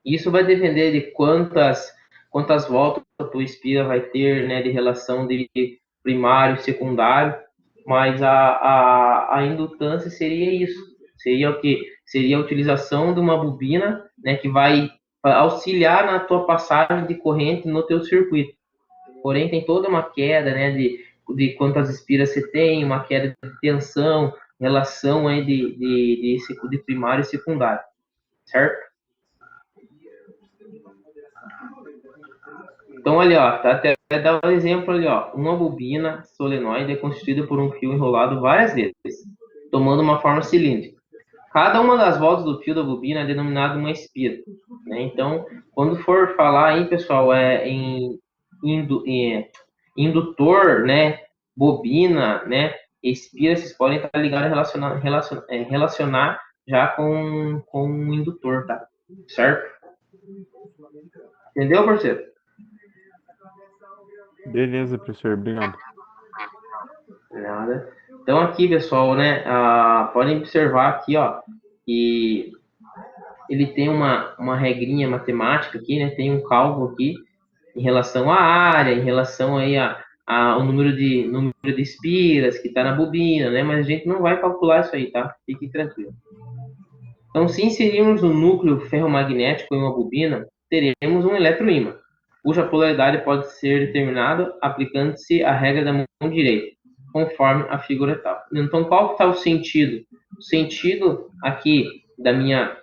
Speaker 2: Isso vai depender de quantas voltas a tua espira vai ter, né, de relação de primário e secundário, mas a indutância seria isso. Seria o quê? Seria a utilização de uma bobina, né, que vai auxiliar na tua passagem de corrente no teu circuito. porém tem toda uma queda, né, de quantas espiras você tem, uma queda de tensão, relação aí de primário e secundário, certo? Então, ali, ó, tá até dar um exemplo ali, ó, uma bobina solenoide é constituída por um fio enrolado várias vezes, tomando uma forma cilíndrica. Cada uma das voltas do fio da bobina é denominada uma espira, né? Então, quando for falar aí, pessoal, em indutor, né, bobina, né, espira, vocês podem estar ligados a relacionar já com o indutor, tá? Certo? Entendeu, parceiro?
Speaker 9: Beleza, professor, obrigado.
Speaker 2: Nada. Então aqui, pessoal, né, podem observar aqui, ó, que ele tem uma regrinha matemática aqui, né, tem um cálculo aqui em relação à área, em relação aí ao número de espiras que está na bobina, né, mas a gente não vai calcular isso aí, tá? Fique tranquilo. Então, se inserirmos um núcleo ferromagnético em uma bobina, teremos um eletroímã, cuja polaridade pode ser determinada aplicando-se a regra da mão direita, conforme a figura tal. Então, qual está o sentido? O sentido aqui da minha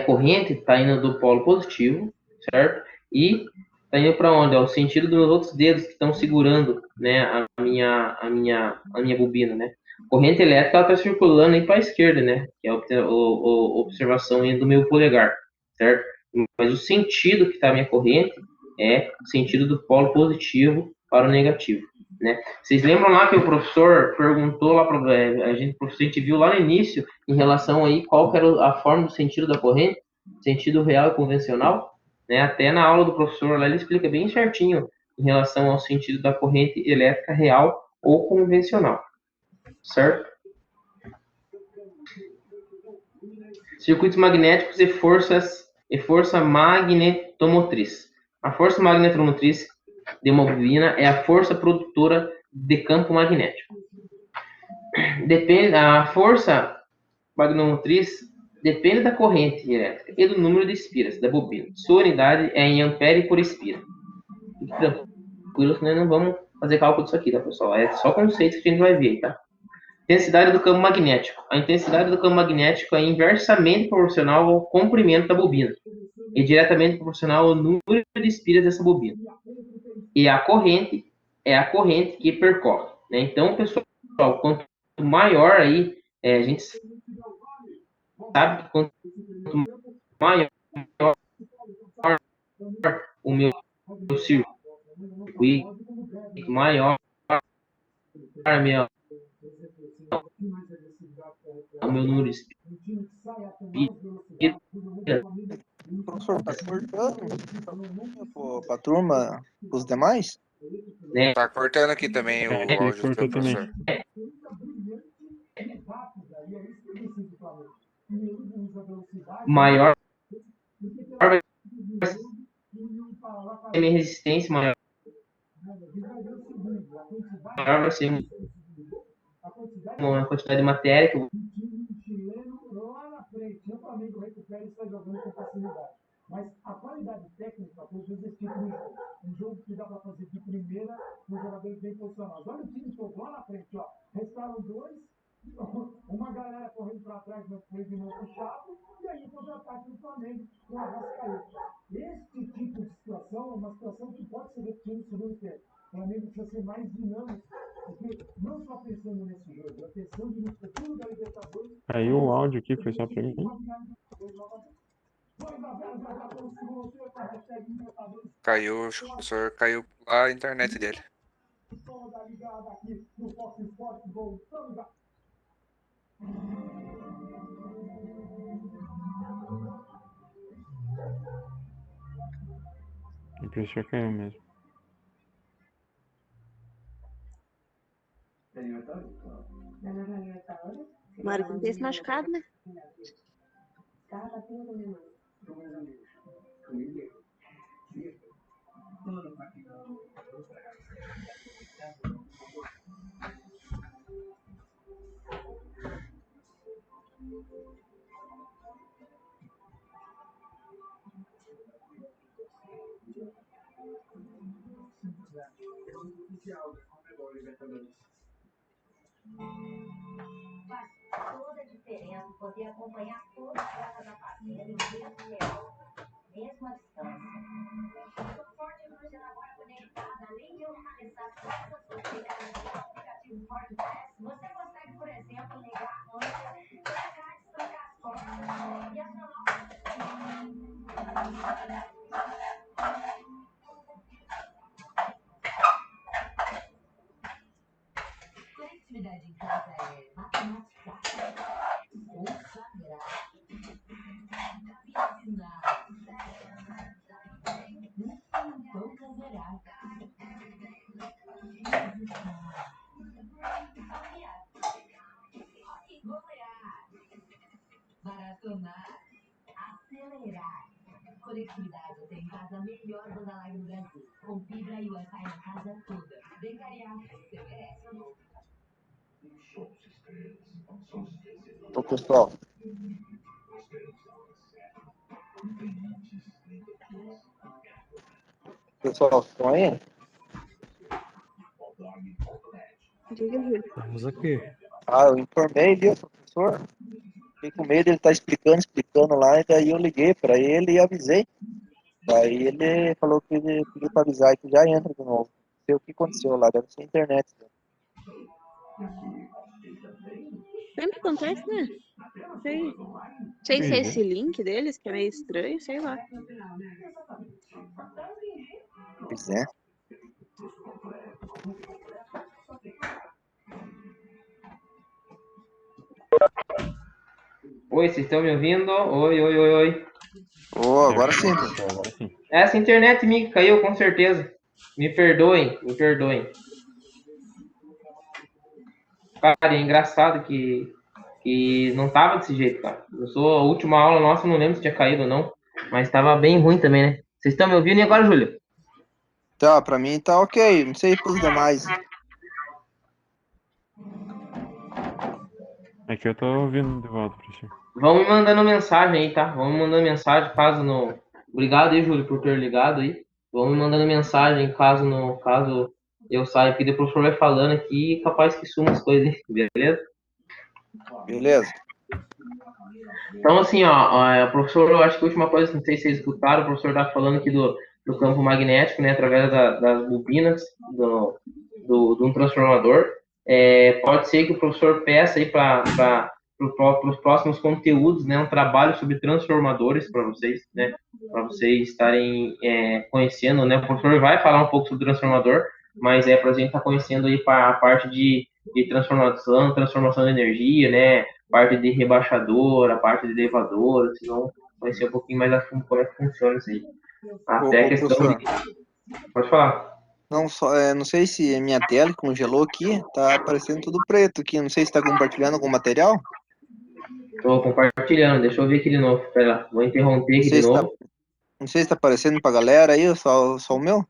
Speaker 2: corrente está indo do polo positivo, certo? E está indo para onde? O sentido dos outros dedos que estão segurando, né, a minha bobina, né? A corrente elétrica está circulando aí para a esquerda, né? Que é a observação aí do meu polegar, certo? Mas o sentido que está a minha corrente é o sentido do polo positivo para o negativo, né? Vocês lembram lá que o professor perguntou lá para a gente viu lá no início em relação aí qual que era a forma do sentido da corrente, sentido real e convencional, né? Até na aula do professor lá ele explica bem certinho em relação ao sentido da corrente elétrica real ou convencional, certo? Circuitos magnéticos e força magnetomotriz. A força magnetomotriz de uma bobina é a força produtora de campo magnético. A força magnetomotriz depende da corrente elétrica e do número de espiras da bobina. Sua unidade é em ampere por espira. Fique tranquilo, senão não vamos fazer cálculo disso aqui, tá, pessoal? É só conceitos que a gente vai ver, tá? Intensidade do campo magnético. A intensidade do campo magnético é inversamente proporcional ao comprimento da bobina e diretamente proporcional ao número de espiras dessa bobina. E a corrente é a corrente que percorre, né? Então, pessoal, quanto maior aí, a gente sabe que quanto maior o meu circuito, maior a minha, o meu número de espiras.
Speaker 6: Professor, tá cortando pra turma, os demais?
Speaker 2: Né?
Speaker 1: Tá cortando aqui também o
Speaker 9: Aqui
Speaker 1: áudio do
Speaker 9: cortou também.
Speaker 1: professor.
Speaker 2: Maior vai ser a minha resistência, maior vai ser uma quantidade de matéria que eu
Speaker 3: Mas a qualidade técnica, às vezes, esse tipo de jogo. Um jogo que dá para fazer de primeira com jogadores bem posicionados. Olha o time todo lá na frente, ó. Restaram dois, uma galera correndo para trás, mas foi de novo chato, e aí o contra-ataque do Flamengo com a Arrascaeta. Esse tipo de situação é uma situação que pode ser repetida no segundo tempo. O Flamengo precisa ser mais dinâmico, porque não só pensando nesse jogo, é pensando no futuro da Libertadores.
Speaker 9: Caiu o áudio aqui, foi só pra mim.
Speaker 1: Caiu, acho que o professor caiu a internet dele.
Speaker 9: O professor caiu mesmo.
Speaker 10: Tomara que não tenha se machucado, né?
Speaker 11: Faz toda a diferença poder acompanhar toda a troca da fazenda em tempo real, mesmo à distância. O Forte Cruz agora conectada, além de localizar todas as suas pegadas pelo aplicativo Forte Pass, você consegue, por exemplo, ligar a câmera, trocar, destrocar as portas e acionar conectividade em casa é matemática, ou saberá, cabecinha, poucas verás, golear, maratonar, acelerar. Conectividade tem casa melhor do Live no Brasil, com fibra e Wi-Fi na casa toda. Vem cariar, você merece ou não?
Speaker 6: Ô, pessoal, estão aí?
Speaker 10: Diga, Júlio.
Speaker 8: Estamos aqui.
Speaker 6: Eu informei ali o professor. Fiquei com medo, ele tá explicando lá, e daí eu liguei para ele e avisei. Daí ele falou que ele pediu para avisar e que já entra de novo. Não sei o que aconteceu lá, deve ser a internet.
Speaker 10: Sempre acontece, né? Sei se é esse link deles, que é meio estranho, sei lá.
Speaker 6: Pois é.
Speaker 2: Oi, vocês estão me ouvindo? Oi.
Speaker 6: Agora sim.
Speaker 9: Agora sim.
Speaker 2: Essa internet minha caiu, com certeza. Me perdoem. Cara, é engraçado que não tava desse jeito, cara. A última aula nossa, não lembro se tinha caído ou não, mas tava bem ruim também, né? Vocês estão me ouvindo e agora, Júlio?
Speaker 6: Tá, pra mim tá ok, não sei pros demais.
Speaker 9: Aqui eu tô ouvindo de volta, professor.
Speaker 2: Vão me mandando mensagem aí, tá? Vão me mandando mensagem caso no... Obrigado aí, Júlio, por ter ligado aí. Vão me mandando mensagem caso eu saia aqui, depois o professor vai falando aqui, capaz que suma as coisas, hein? Beleza?
Speaker 6: Beleza.
Speaker 2: Então, assim, professor, eu acho que a última coisa, não sei se vocês escutaram, o professor tá falando aqui do campo magnético, né, através das bobinas de um transformador. Pode ser que o professor peça aí para os próximos conteúdos, né, um trabalho sobre transformadores para vocês, né, para vocês estarem conhecendo, né, o professor vai falar um pouco sobre transformador, mas para a gente estar conhecendo aí a parte de transformação de energia, né, parte de rebaixador, a parte de elevador, vocês vão conhecer um pouquinho mais a fundo como é que funciona isso aí. Até a questão
Speaker 6: professor.
Speaker 2: Pode falar.
Speaker 6: Não, não sei se minha tela congelou aqui, tá aparecendo tudo preto aqui, não sei se tá compartilhando algum material.
Speaker 2: Estou compartilhando, deixa eu ver aqui de novo, pera lá, vou interromper aqui de novo.
Speaker 6: Não sei se tá aparecendo pra galera aí, só o meu.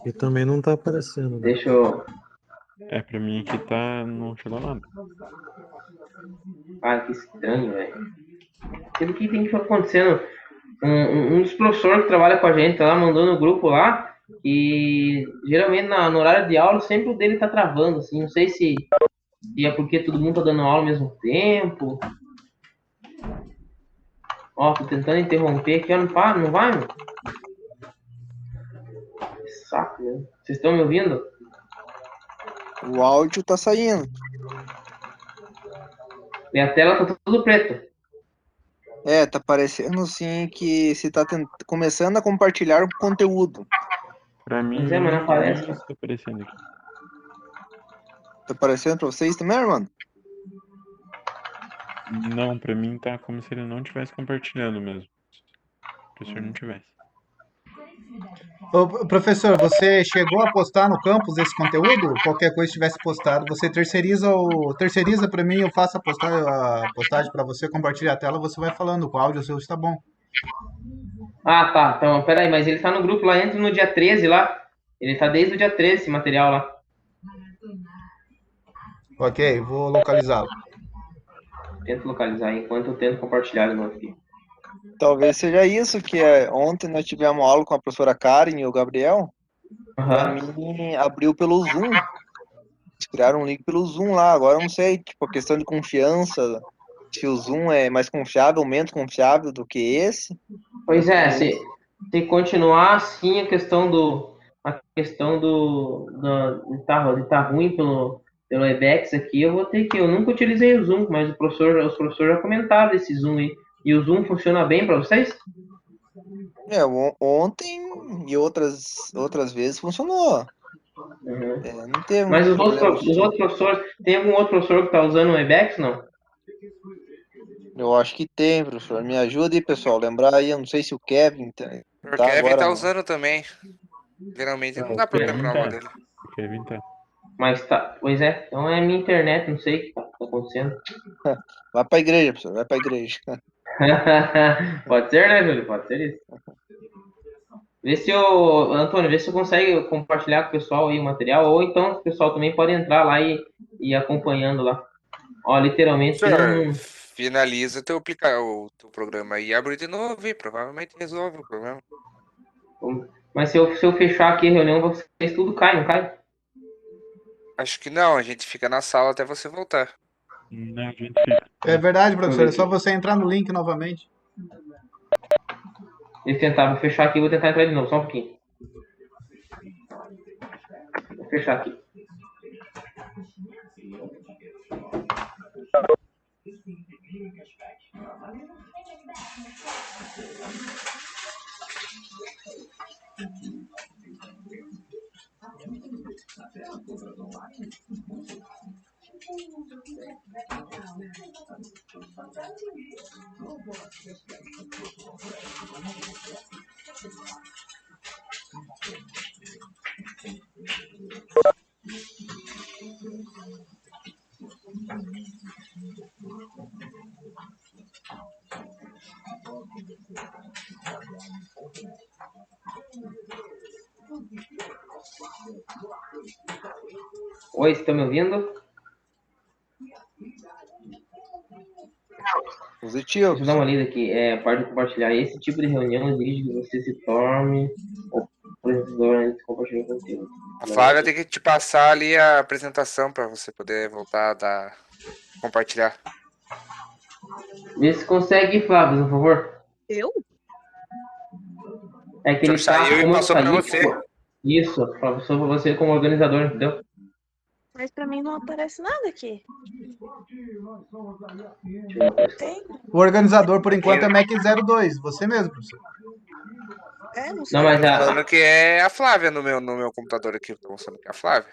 Speaker 8: E também não tá aparecendo. Né?
Speaker 2: Deixa eu...
Speaker 9: Pra mim aqui não chegou nada.
Speaker 2: Que estranho, velho. O que tem que estar acontecendo? Um dos professores que trabalha com a gente lá, mandou no grupo lá, e geralmente no horário de aula, sempre o dele tá travando, assim, não sei se é porque todo mundo tá dando aula ao mesmo tempo. Tô tentando interromper aqui, não vai, meu? Que saco, né? Vocês estão me ouvindo?
Speaker 6: O áudio tá saindo.
Speaker 2: Minha tela tá tudo preta.
Speaker 6: Tá parecendo assim que você tá começando a compartilhar o conteúdo.
Speaker 9: Pra mim,
Speaker 2: mas não aparece.
Speaker 9: Tá aparecendo aqui.
Speaker 6: Tá aparecendo pra vocês também, irmão?
Speaker 9: Não, pra mim tá como se ele não estivesse compartilhando mesmo. Se o professor não tivesse.
Speaker 5: Ô, professor, você chegou a postar no campus esse conteúdo? Qualquer coisa tivesse postado, você terceiriza para mim, eu faço a postagem para você, compartilha a tela, você vai falando, com o áudio seu está bom.
Speaker 2: Tá. Então, peraí, mas ele tá no grupo lá, entra no dia 13 lá. Ele tá desde o dia 13, esse material lá.
Speaker 5: Ok, vou localizá-lo.
Speaker 2: Tento localizar enquanto eu tento compartilhar de novo aqui.
Speaker 6: Talvez seja isso, que ontem nós tivemos aula com a professora Karen e o Gabriel. Pra mim, abriu pelo Zoom. Eles criaram um link pelo Zoom lá. Agora eu não sei, tipo, a questão de confiança, se o Zoom é mais confiável, menos confiável do que esse.
Speaker 2: Pois é, se continuar assim a questão de tá ruim pelo Webex aqui, eu nunca utilizei o Zoom, mas os professores já comentaram esse Zoom aí. E o Zoom funciona bem para vocês?
Speaker 6: Ontem e outras vezes funcionou. Não teve
Speaker 2: Mas
Speaker 6: muito
Speaker 2: os
Speaker 6: problema.
Speaker 2: outros professores, tem algum outro professor que tá usando o Webex, não?
Speaker 6: Eu acho que tem, professor. Me ajuda aí, pessoal. Lembrar aí, eu não sei se o Kevin
Speaker 1: O
Speaker 6: tá
Speaker 1: Kevin
Speaker 6: agora.
Speaker 1: tá usando também. Geralmente não dá problema na aula dele.
Speaker 9: O Kevin tá.
Speaker 2: Mas tá, pois é, então é minha internet, não sei o que tá acontecendo.
Speaker 6: Vai pra igreja, professor, vai pra igreja.
Speaker 2: Pode ser, né, Júlio? Pode ser isso. Antônio, vê se você consegue compartilhar com o pessoal aí o material, ou então o pessoal também pode entrar lá e ir acompanhando lá. Ó, literalmente tem
Speaker 1: Senhor, finaliza o teu programa aí e abre de novo e provavelmente resolve o problema.
Speaker 2: Mas se eu fechar aqui a reunião, vocês tudo cai, não cai?
Speaker 1: Acho que não, a gente fica na sala até você voltar.
Speaker 9: Não, a gente fica.
Speaker 5: É verdade, professor. É só você entrar no link novamente.
Speaker 2: Vou fechar aqui e vou tentar entrar de novo, só um pouquinho. Vou fechar aqui. Oi, estão me ouvindo?
Speaker 6: Positivo.
Speaker 2: Deixa eu dar uma lida aqui. Pode compartilhar esse tipo de reunião exige que você se torne o apresentador antes de compartilhar conteúdo.
Speaker 1: A Flávia tem que te passar ali a apresentação para você poder voltar a compartilhar.
Speaker 2: Vê se consegue, Flávio, por favor.
Speaker 10: Eu?
Speaker 2: É que ele
Speaker 1: saiu e
Speaker 2: como
Speaker 1: passou
Speaker 2: eu
Speaker 1: pra
Speaker 2: saí,
Speaker 1: você.
Speaker 2: tipo, isso, passou pra você como organizador, entendeu?
Speaker 10: Mas pra mim não aparece nada aqui. Tem?
Speaker 5: O organizador, por enquanto, é Mac02. Você mesmo, professor.
Speaker 10: Não sei.
Speaker 2: Não, mas
Speaker 1: Tá falando que é a Flávia no meu computador aqui. Tô mostrando que é a Flávia.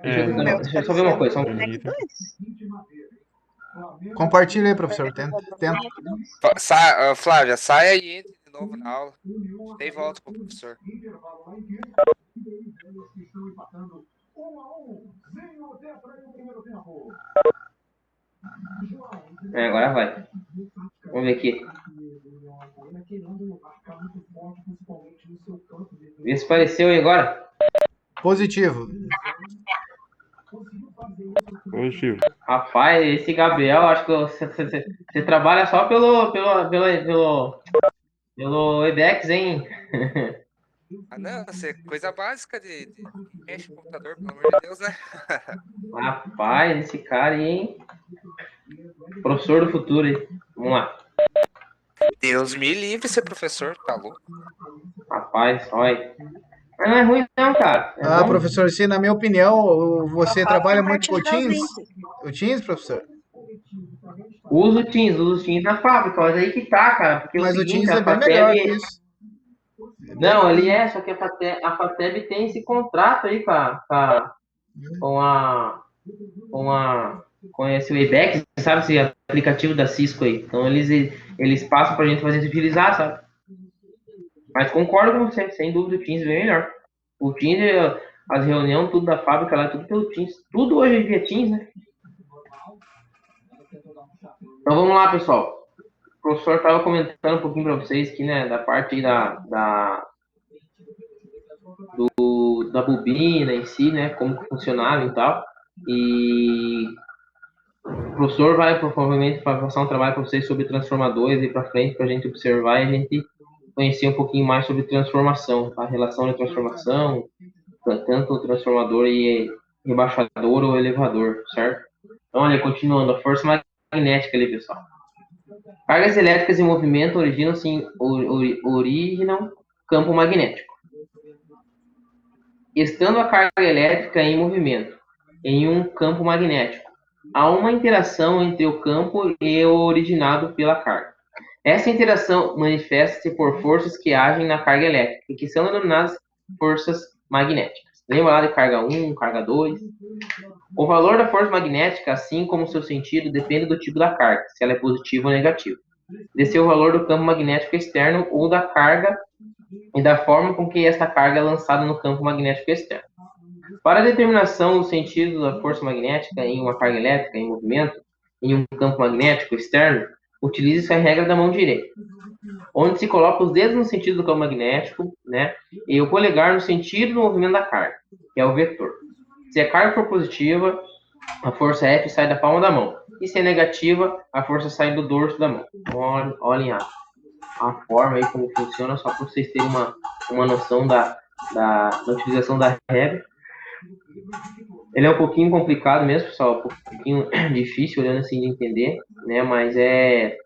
Speaker 2: Deixa eu só ver uma coisa. Só um...
Speaker 5: Compartilha aí, professor. Tenta.
Speaker 1: Flávia, saia e entre de novo na aula. Daí volta pro professor.
Speaker 2: Agora vai. Vamos ver aqui. Vê se apareceu aí agora.
Speaker 5: Positivo.
Speaker 9: Positivo.
Speaker 2: Rapaz, esse Gabriel, acho que você trabalha só pelo Webex, hein?
Speaker 1: Ah, não, isso é coisa básica de mexe no computador, pelo amor de Deus, né?
Speaker 2: Rapaz, esse cara aí, hein? Professor do futuro, hein? Vamos lá.
Speaker 1: Deus me livre ser professor, tá louco?
Speaker 2: Rapaz, olha. Mas não é ruim não, cara.
Speaker 5: Bom. Professor, se na minha opinião, você trabalha muito com o Teams? O Teams, professor?
Speaker 2: Usa o Teams na fábrica, mas aí que tá, cara. Porque
Speaker 5: mas
Speaker 2: o seguinte,
Speaker 5: Teams é bem melhor que isso.
Speaker 2: Não, ali só que a FATEB tem esse contrato aí com esse Webex, sabe, esse aplicativo da Cisco aí. Então eles passam pra gente fazer utilizar, sabe? Mas concordo com você, sem dúvida o Teams é bem melhor. O Teams, as reuniões, tudo da fábrica lá, tudo pelo Teams. Tudo hoje é via Teams, né? Então vamos lá, pessoal. O professor estava comentando um pouquinho para vocês aqui, né, da parte aí da bobina em si, né, como funcionava e tal. E O professor vai provavelmente passar um trabalho para vocês sobre transformadores e para frente para a gente observar e a gente conhecer um pouquinho mais sobre transformação, a relação de transformação, tanto o transformador e rebaixador ou elevador, certo? Então, olha, continuando, a força magnética ali, pessoal. Cargas elétricas em movimento originam campo magnético. Estando a carga elétrica em movimento, em um campo magnético, há uma interação entre o campo e o originado pela carga. Essa interação manifesta-se por forças que agem na carga elétrica, e que são denominadas forças magnéticas. Lembra lá de carga 1, carga 2? O valor da força magnética, assim como seu sentido, depende do tipo da carga, se ela é positiva ou negativa. Desse é o valor do campo magnético externo ou da carga e da forma com que esta carga é lançada no campo magnético externo. Para a determinação do sentido da força magnética em uma carga elétrica em movimento, em um campo magnético externo, utilize-se a regra da mão direita, onde se coloca os dedos no sentido do campo magnético, né, e o polegar no sentido do movimento da carga, que é o vetor. Se a carga for positiva, a força F sai da palma da mão. E se é negativa, a força sai do dorso da mão. Olhem a forma aí como funciona, só para vocês terem uma noção da utilização da regra. Ele é um pouquinho complicado mesmo, pessoal, um pouquinho difícil olhando assim de entender, né? Mas é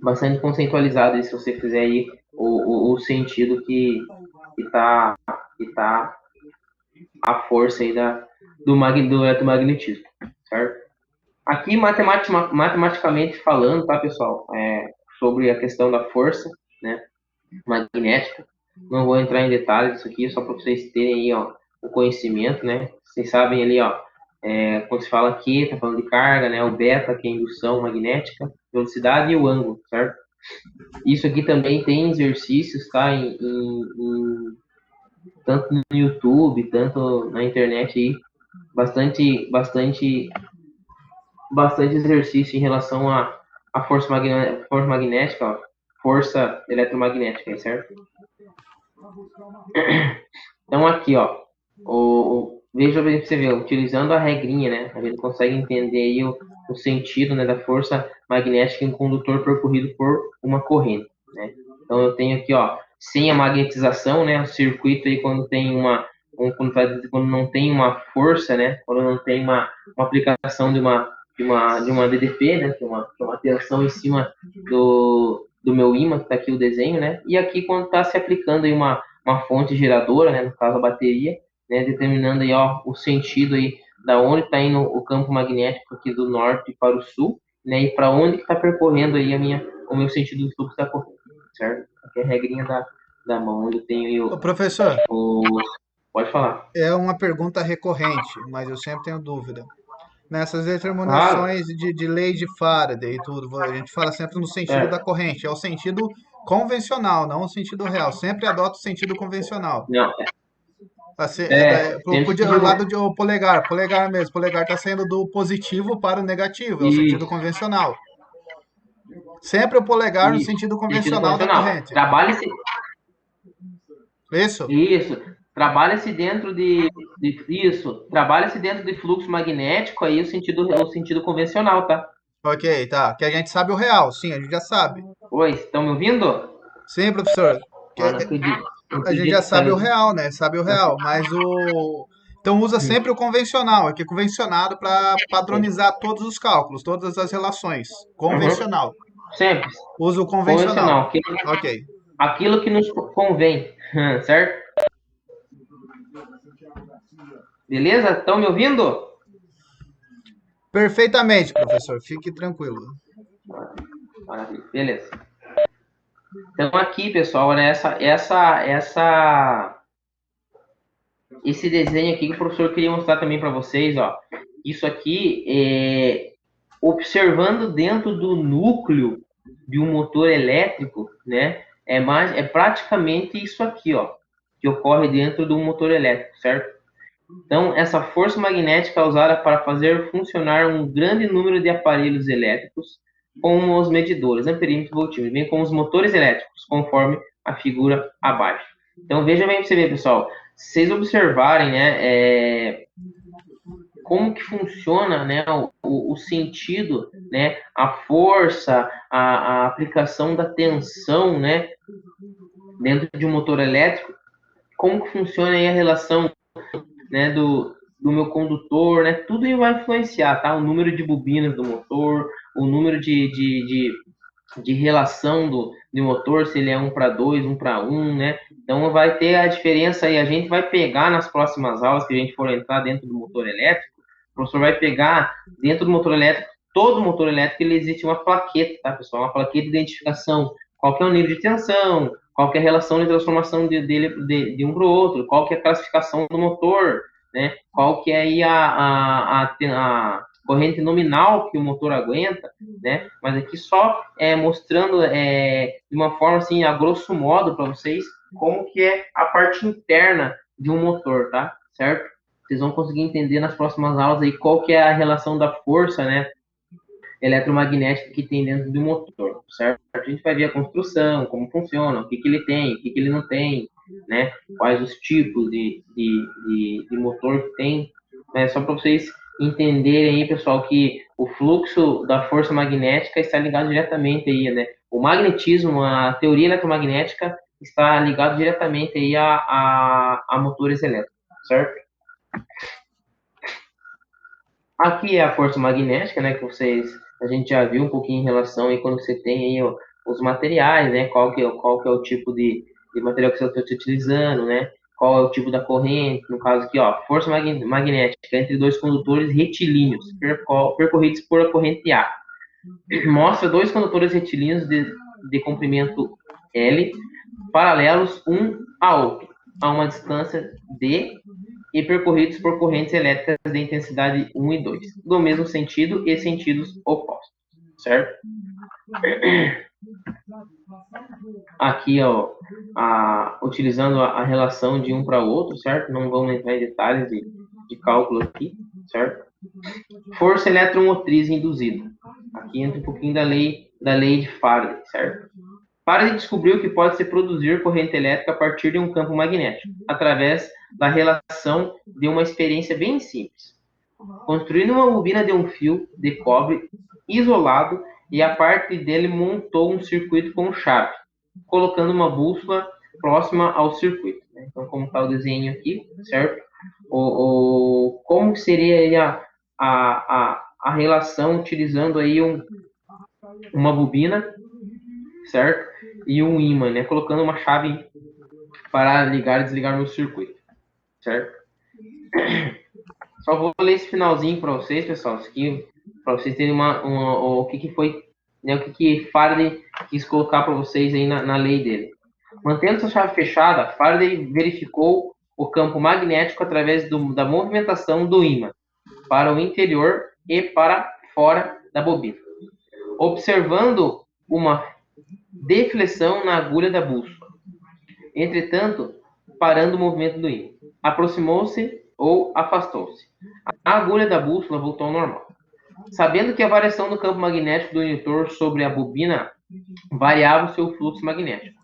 Speaker 2: bastante conceitualizado aí, se você fizer aí o sentido que tá a força aí do eletromagnetismo, certo? Aqui, matematicamente falando, tá, pessoal, sobre a questão da força, né, magnética, não vou entrar em detalhes disso aqui, só para vocês terem aí, ó, o conhecimento, né? Vocês sabem ali, ó, quando se fala aqui, tá falando de carga, né? O beta, que é a indução magnética, velocidade e o ângulo, certo? Isso aqui também tem exercícios, tá? Tanto no YouTube, tanto na internet aí, bastante exercício em relação à força magnética, ó, força eletromagnética, certo? Então aqui, ó, veja para você ver, utilizando a regrinha, né, a gente consegue entender aí o sentido, né, da força magnética em um condutor percorrido por uma corrente, né? Então eu tenho aqui, ó, sem a magnetização, né, o circuito aí quando tem quando não tem uma força, né, quando não tem uma aplicação de uma DDP, né, que é uma tensão em cima do meu ímã, que tá aqui o desenho, né, e aqui quando está se aplicando aí uma fonte geradora, né, no caso a bateria, né, determinando aí, ó, o sentido aí da onde está indo o campo magnético aqui do norte para o sul, né, e para onde que está percorrendo aí o meu sentido do fluxo da corrente, certo? Aqui é a regrinha da mão, onde eu tenho aí
Speaker 5: Ô, professor,
Speaker 2: Pode falar.
Speaker 5: é uma pergunta recorrente, mas eu sempre tenho dúvida. Nessas determinações de lei de Faraday e tudo, a gente fala sempre no sentido da corrente, é o sentido convencional, não o sentido real. Sempre adota o sentido convencional.
Speaker 2: Não,
Speaker 5: pro lado de polegar mesmo. Polegar está saindo do positivo para o negativo, é o sentido convencional. Sempre o polegar no sentido convencional da corrente.
Speaker 2: Trabalhe-se.
Speaker 5: Isso?
Speaker 2: Isso. Trabalha-se dentro Trabalha-se dentro de fluxo magnético, aí o sentido convencional, tá?
Speaker 5: Ok, tá. Que a gente sabe o real, sim, a gente já sabe.
Speaker 2: Oi, estão me ouvindo?
Speaker 5: Sim, professor. A gente já sabe o
Speaker 2: tá...
Speaker 5: real, né? Sabe o real, mas então usa sempre o convencional, aqui convencionado para padronizar todos os cálculos, todas as relações. Convencional.
Speaker 2: Sempre.
Speaker 5: Usa o convencional.
Speaker 2: Ok. Aquilo que nos convém, certo? Beleza? Estão me ouvindo?
Speaker 5: Perfeitamente, professor. Fique tranquilo.
Speaker 2: Maravilha. Beleza. Então aqui, pessoal, olha esse desenho aqui que o professor queria mostrar também para vocês, ó. Isso aqui observando dentro do núcleo de um motor elétrico, né? É praticamente isso aqui, ó, que ocorre dentro de um motor elétrico, certo? Então, essa força magnética é usada para fazer funcionar um grande número de aparelhos elétricos, como os medidores, amperímetros, voltímetros, bem como os motores elétricos, conforme a figura abaixo. Então, veja bem para você ver, pessoal. Se vocês observarem, né, como que funciona, né, o sentido, né, a força, a aplicação da tensão, né, dentro de um motor elétrico, como que funciona aí a relação, né, do meu condutor, né, tudo isso vai influenciar, tá? O número de bobinas do motor, o número de relação do motor, se ele é 1:2, 1:1, né? Então vai ter a diferença aí, a gente vai pegar nas próximas aulas que a gente for entrar dentro do motor elétrico, o professor vai pegar dentro do motor elétrico, todo motor elétrico ele existe uma plaqueta, tá, pessoal? Uma plaqueta de identificação, qual que é o nível de tensão, qual que é a relação de transformação de um para o outro, qual que é a classificação do motor, né? Qual que é aí a corrente nominal que o motor aguenta, né? Mas aqui só mostrando de uma forma assim, a grosso modo para vocês, como que é a parte interna de um motor, tá? Certo? Vocês vão conseguir entender nas próximas aulas aí qual que é a relação da força, né, eletromagnética que tem dentro do motor, certo? A gente vai ver a construção, como funciona, o que que ele tem, o que que ele não tem, né? Quais os tipos de motor que tem, né? Só para vocês entenderem aí, pessoal, que o fluxo da força magnética está ligado diretamente aí, né? O magnetismo, a teoria eletromagnética está ligado diretamente aí a motores elétricos, certo? Aqui é a força magnética, né, que a gente já viu um pouquinho em relação aí quando você tem aí os materiais, né, qual que é o tipo de material que você está utilizando, né, qual é o tipo da corrente, no caso aqui, ó, força magnética entre dois condutores retilíneos percorridos por a corrente A. Mostra dois condutores retilíneos de comprimento L paralelos um ao outro, a uma distância D, e percorridos por correntes elétricas de intensidade 1 e 2, do mesmo sentido e sentidos opostos, certo? Aqui, ó, utilizando a relação de um para o outro, certo? Não vamos entrar em detalhes de cálculo aqui, certo? Força eletromotriz induzida. Aqui entra um pouquinho da lei de Faraday, certo? Faraday descobriu que pode-se produzir corrente elétrica a partir de um campo magnético, através da relação de uma experiência bem simples. Construindo uma bobina de um fio de cobre isolado e a parte dele montou um circuito com chave, colocando uma bússola próxima ao circuito. Então, como está o desenho aqui, certo? Como seria a relação utilizando aí uma bobina, certo? E um ímã, né? Colocando uma chave para ligar e desligar no circuito, certo? Só vou ler esse finalzinho para vocês, pessoal, para vocês terem o que foi, né? O que Faraday quis colocar para vocês aí na lei dele. Mantendo a chave fechada, Faraday verificou o campo magnético através da movimentação do ímã para o interior e para fora da bobina, observando uma deflexão na agulha da bússola. Entretanto, parando o movimento do ímã, aproximou-se ou afastou-se. A agulha da bússola voltou ao normal. Sabendo que a variação do campo magnético do indutor sobre a bobina variava o seu fluxo magnético,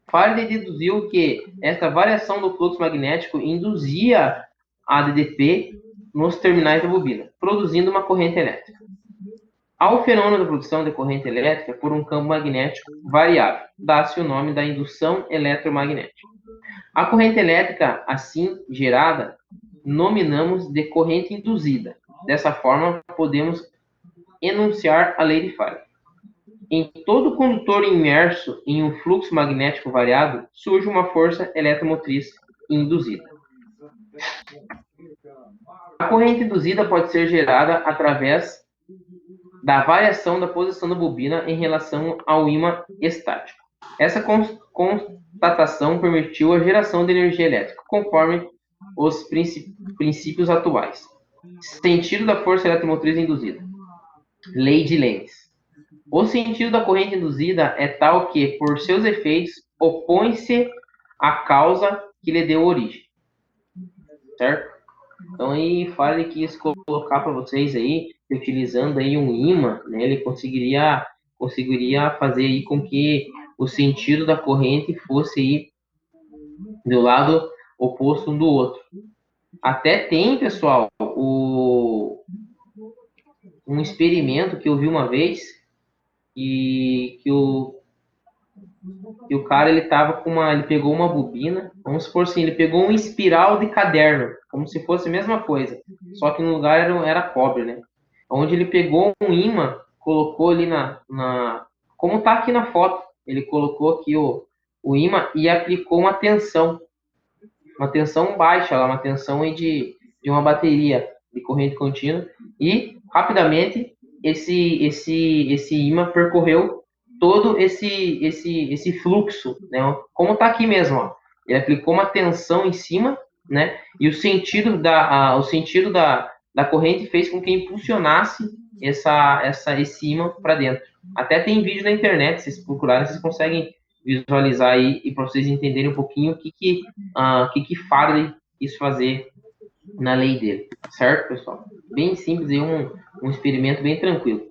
Speaker 2: Faraday deduziu que esta variação do fluxo magnético induzia a DDP nos terminais da bobina, produzindo uma corrente elétrica. Ao fenômeno da produção de corrente elétrica por um campo magnético variável, dá-se o nome da indução eletromagnética. A corrente elétrica, assim gerada, nominamos de corrente induzida. Dessa forma, podemos enunciar a lei de Faraday. Em todo condutor imerso em um fluxo magnético variado, surge uma força eletromotriz induzida. A corrente induzida pode ser gerada através da variação da posição da bobina em relação ao ímã estático. Essa constatação permitiu a geração de energia elétrica, conforme os princípios atuais. Sentido da força eletromotriz induzida. Lei de Lenz. O sentido da corrente induzida é tal que, por seus efeitos, opõe-se à causa que lhe deu origem. Certo? Então, aí, Faraday quis colocar para vocês aí, utilizando aí um ímã, né, ele conseguiria fazer aí com que o sentido da corrente fosse aí do lado oposto um do outro. Até tem, pessoal, um experimento que eu vi uma vez e que o cara, ele pegou uma bobina, vamos supor assim, ele pegou um espiral de caderno, como se fosse a mesma coisa, só que no lugar era cobre, né? Onde ele pegou um ímã, colocou ali como tá aqui na foto, ele colocou aqui o ímã e aplicou uma tensão baixa, uma tensão aí de uma bateria de corrente contínua, e rapidamente esse ímã percorreu todo esse fluxo, né? Como está aqui mesmo, ó. Ele aplicou uma tensão em cima, né? E o sentido da corrente fez com que impulsionasse esse ímã para dentro. Até tem vídeo na internet, se vocês procurarem, vocês conseguem visualizar aí e para vocês entenderem um pouquinho o que Faraday quis fazer na lei dele, certo, pessoal? Bem simples e um experimento bem tranquilo.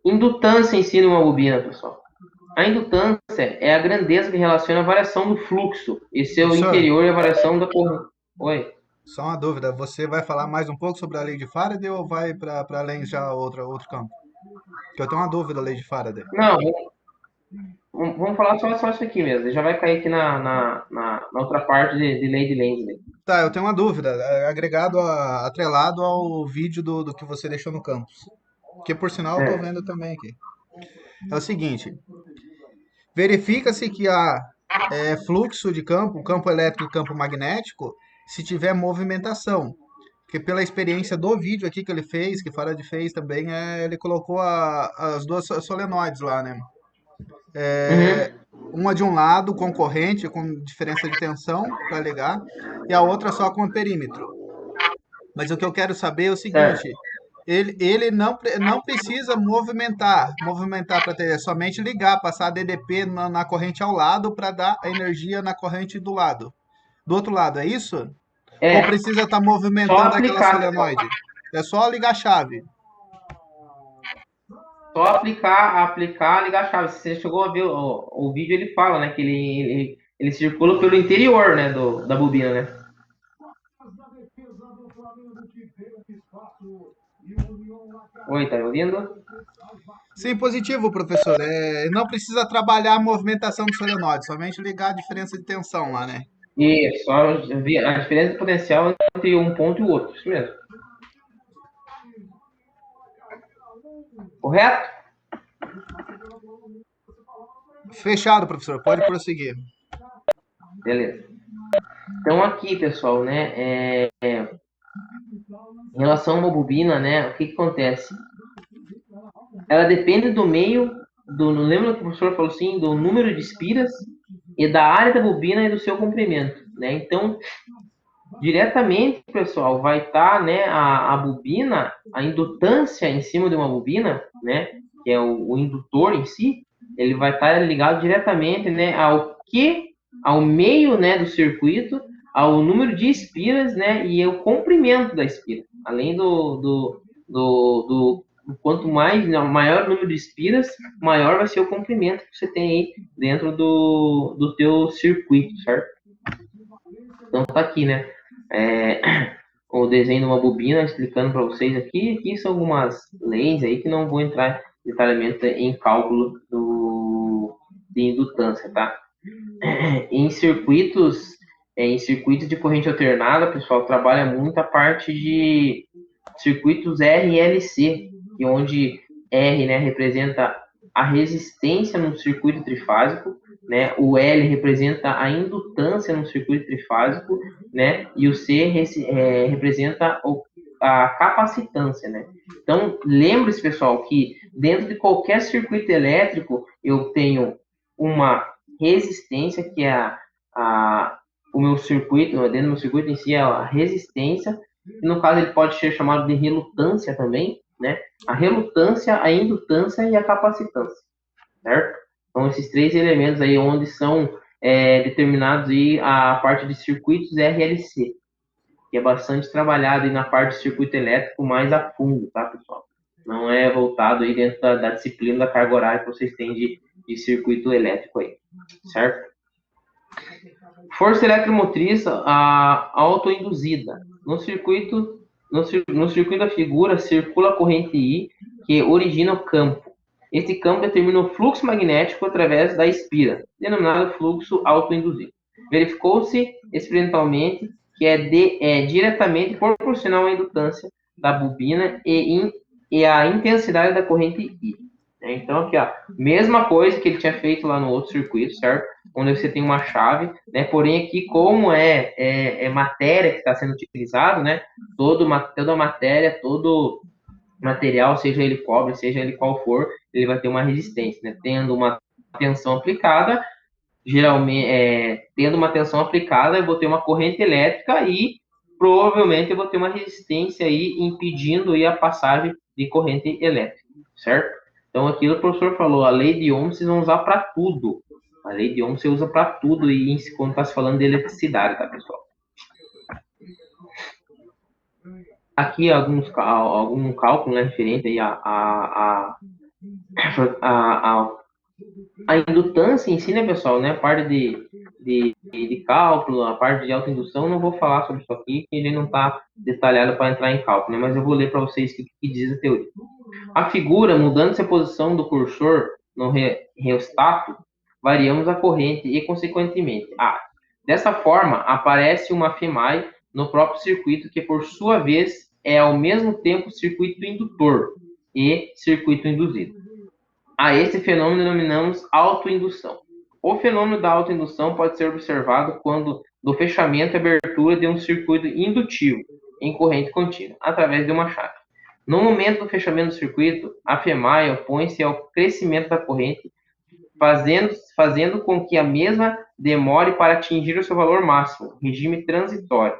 Speaker 2: Indutância em si numa bobina, pessoal. A indutância é a grandeza que relaciona a variação do fluxo e seu
Speaker 5: Professor,
Speaker 2: interior e a variação da corrente. Oi.
Speaker 5: só uma dúvida, você vai falar mais um pouco sobre a lei de Faraday ou vai para além já outro campo? Porque eu tenho uma dúvida da lei de Faraday.
Speaker 2: Não, vamos falar só isso aqui mesmo. Ele já vai cair aqui na outra parte de lei de Lenz.
Speaker 5: Tá, eu tenho uma dúvida, atrelado ao vídeo do que você deixou no campus. Que por sinal eu tô vendo também aqui. É o seguinte, verifica-se que há fluxo de campo elétrico e campo magnético, se tiver movimentação. Porque pela experiência do vídeo aqui que ele fez, que Faraday fez também, ele colocou as duas solenoides lá, né? Uma de um lado com corrente, com diferença de tensão para ligar, e a outra só com perímetro. Mas o que eu quero saber é o seguinte, ele não precisa movimentar para ter, é somente ligar, passar DDP na corrente ao lado para dar a energia na corrente do outro lado, é isso? Ou precisa estar movimentando aquela solenoide? É só ligar a chave.
Speaker 2: Só aplicar, ligar a chave. Você chegou a ver o vídeo, ele fala, né, que ele circula pelo interior, né, da bobina, né? Oi, tá me ouvindo?
Speaker 5: Sim, positivo, professor. Não precisa trabalhar a movimentação do solenoide, somente ligar a diferença de tensão lá, né?
Speaker 2: Isso, só a diferença de potencial entre um ponto e o outro, isso mesmo. Correto?
Speaker 5: Fechado, professor. Pode prosseguir.
Speaker 2: Beleza. Então aqui, pessoal, né, em relação a uma bobina, né, o que acontece? Ela depende do meio, não lembra que o professor falou assim, do número de espiras e da área da bobina e do seu comprimento, né? Então, diretamente, pessoal, vai estar, né, a bobina, a indutância em cima de uma bobina, né, que é o indutor em si, ele vai estar ligado diretamente, né, ao meio, né, do circuito, ao número de espiras, né, e o comprimento da espira. Além quanto maior o número de espiras, maior vai ser o comprimento que você tem aí dentro do teu circuito, certo? Então tá aqui, né? O desenho de uma bobina explicando para vocês aqui. Aqui são algumas leis aí que não vou entrar detalhadamente em cálculo de indutância, tá? Em circuitos de corrente alternada, pessoal, trabalha muito a parte de circuitos RLC, que onde R, né, representa a resistência no circuito trifásico, né? O L representa a indutância no circuito trifásico, né? E o C representa a capacitância, né? Então, lembre-se, pessoal, que dentro de qualquer circuito elétrico eu tenho uma resistência, que é o meu circuito, dentro do meu circuito em si é a resistência, e no caso ele pode ser chamado de relutância também, né? A relutância, a indutância e a capacitância, certo? Então, esses três elementos aí onde são determinados aí a parte de circuitos RLC, que é bastante trabalhado aí na parte de circuito elétrico mais a fundo, tá, pessoal? Não é voltado aí dentro da disciplina da carga horária que vocês têm de circuito elétrico aí, certo? Força eletromotriz autoinduzida. No circuito da figura circula a corrente I que origina o campo. Este campo determina o fluxo magnético através da espira, denominado fluxo autoinduzido. Verificou-se experimentalmente que é diretamente proporcional à indutância da bobina e à intensidade da corrente I. Então, aqui, ó, mesma coisa que ele tinha feito lá no outro circuito, certo? Onde você tem uma chave, né? Porém, aqui, como é matéria que está sendo utilizado, né? Toda matéria, todo material, seja ele cobre, seja ele qual for, ele vai ter uma resistência, né? Tendo uma tensão aplicada, geralmente, tendo uma tensão aplicada, eu vou ter uma corrente elétrica e provavelmente eu vou ter uma resistência aí impedindo aí a passagem de corrente elétrica, certo? Então, aquilo que o professor falou, a lei de Ohm vocês vão usar para tudo. A lei de Ohm você usa para tudo e quando está se falando de eletricidade, tá, pessoal? Aqui algum cálculo, né, referente aí a indutância em si, né, pessoal, né, a parte de cálculo, a parte de autoindução, não vou falar sobre isso aqui, que ele não está detalhado para entrar em cálculo, né, mas eu vou ler para vocês o que diz a teoria. A figura, mudando-se a posição do cursor no reostato, variamos a corrente e, consequentemente, dessa forma, aparece uma FEMAI no próprio circuito, que, por sua vez, é ao mesmo tempo circuito indutor e circuito induzido. A esse fenômeno denominamos autoindução. O fenômeno da autoindução pode ser observado quando do fechamento e abertura de um circuito indutivo em corrente contínua, através de uma chave. No momento do fechamento do circuito, a FEMAI opõe-se ao crescimento da corrente, fazendo com que a mesma demore para atingir o seu valor máximo, regime transitório.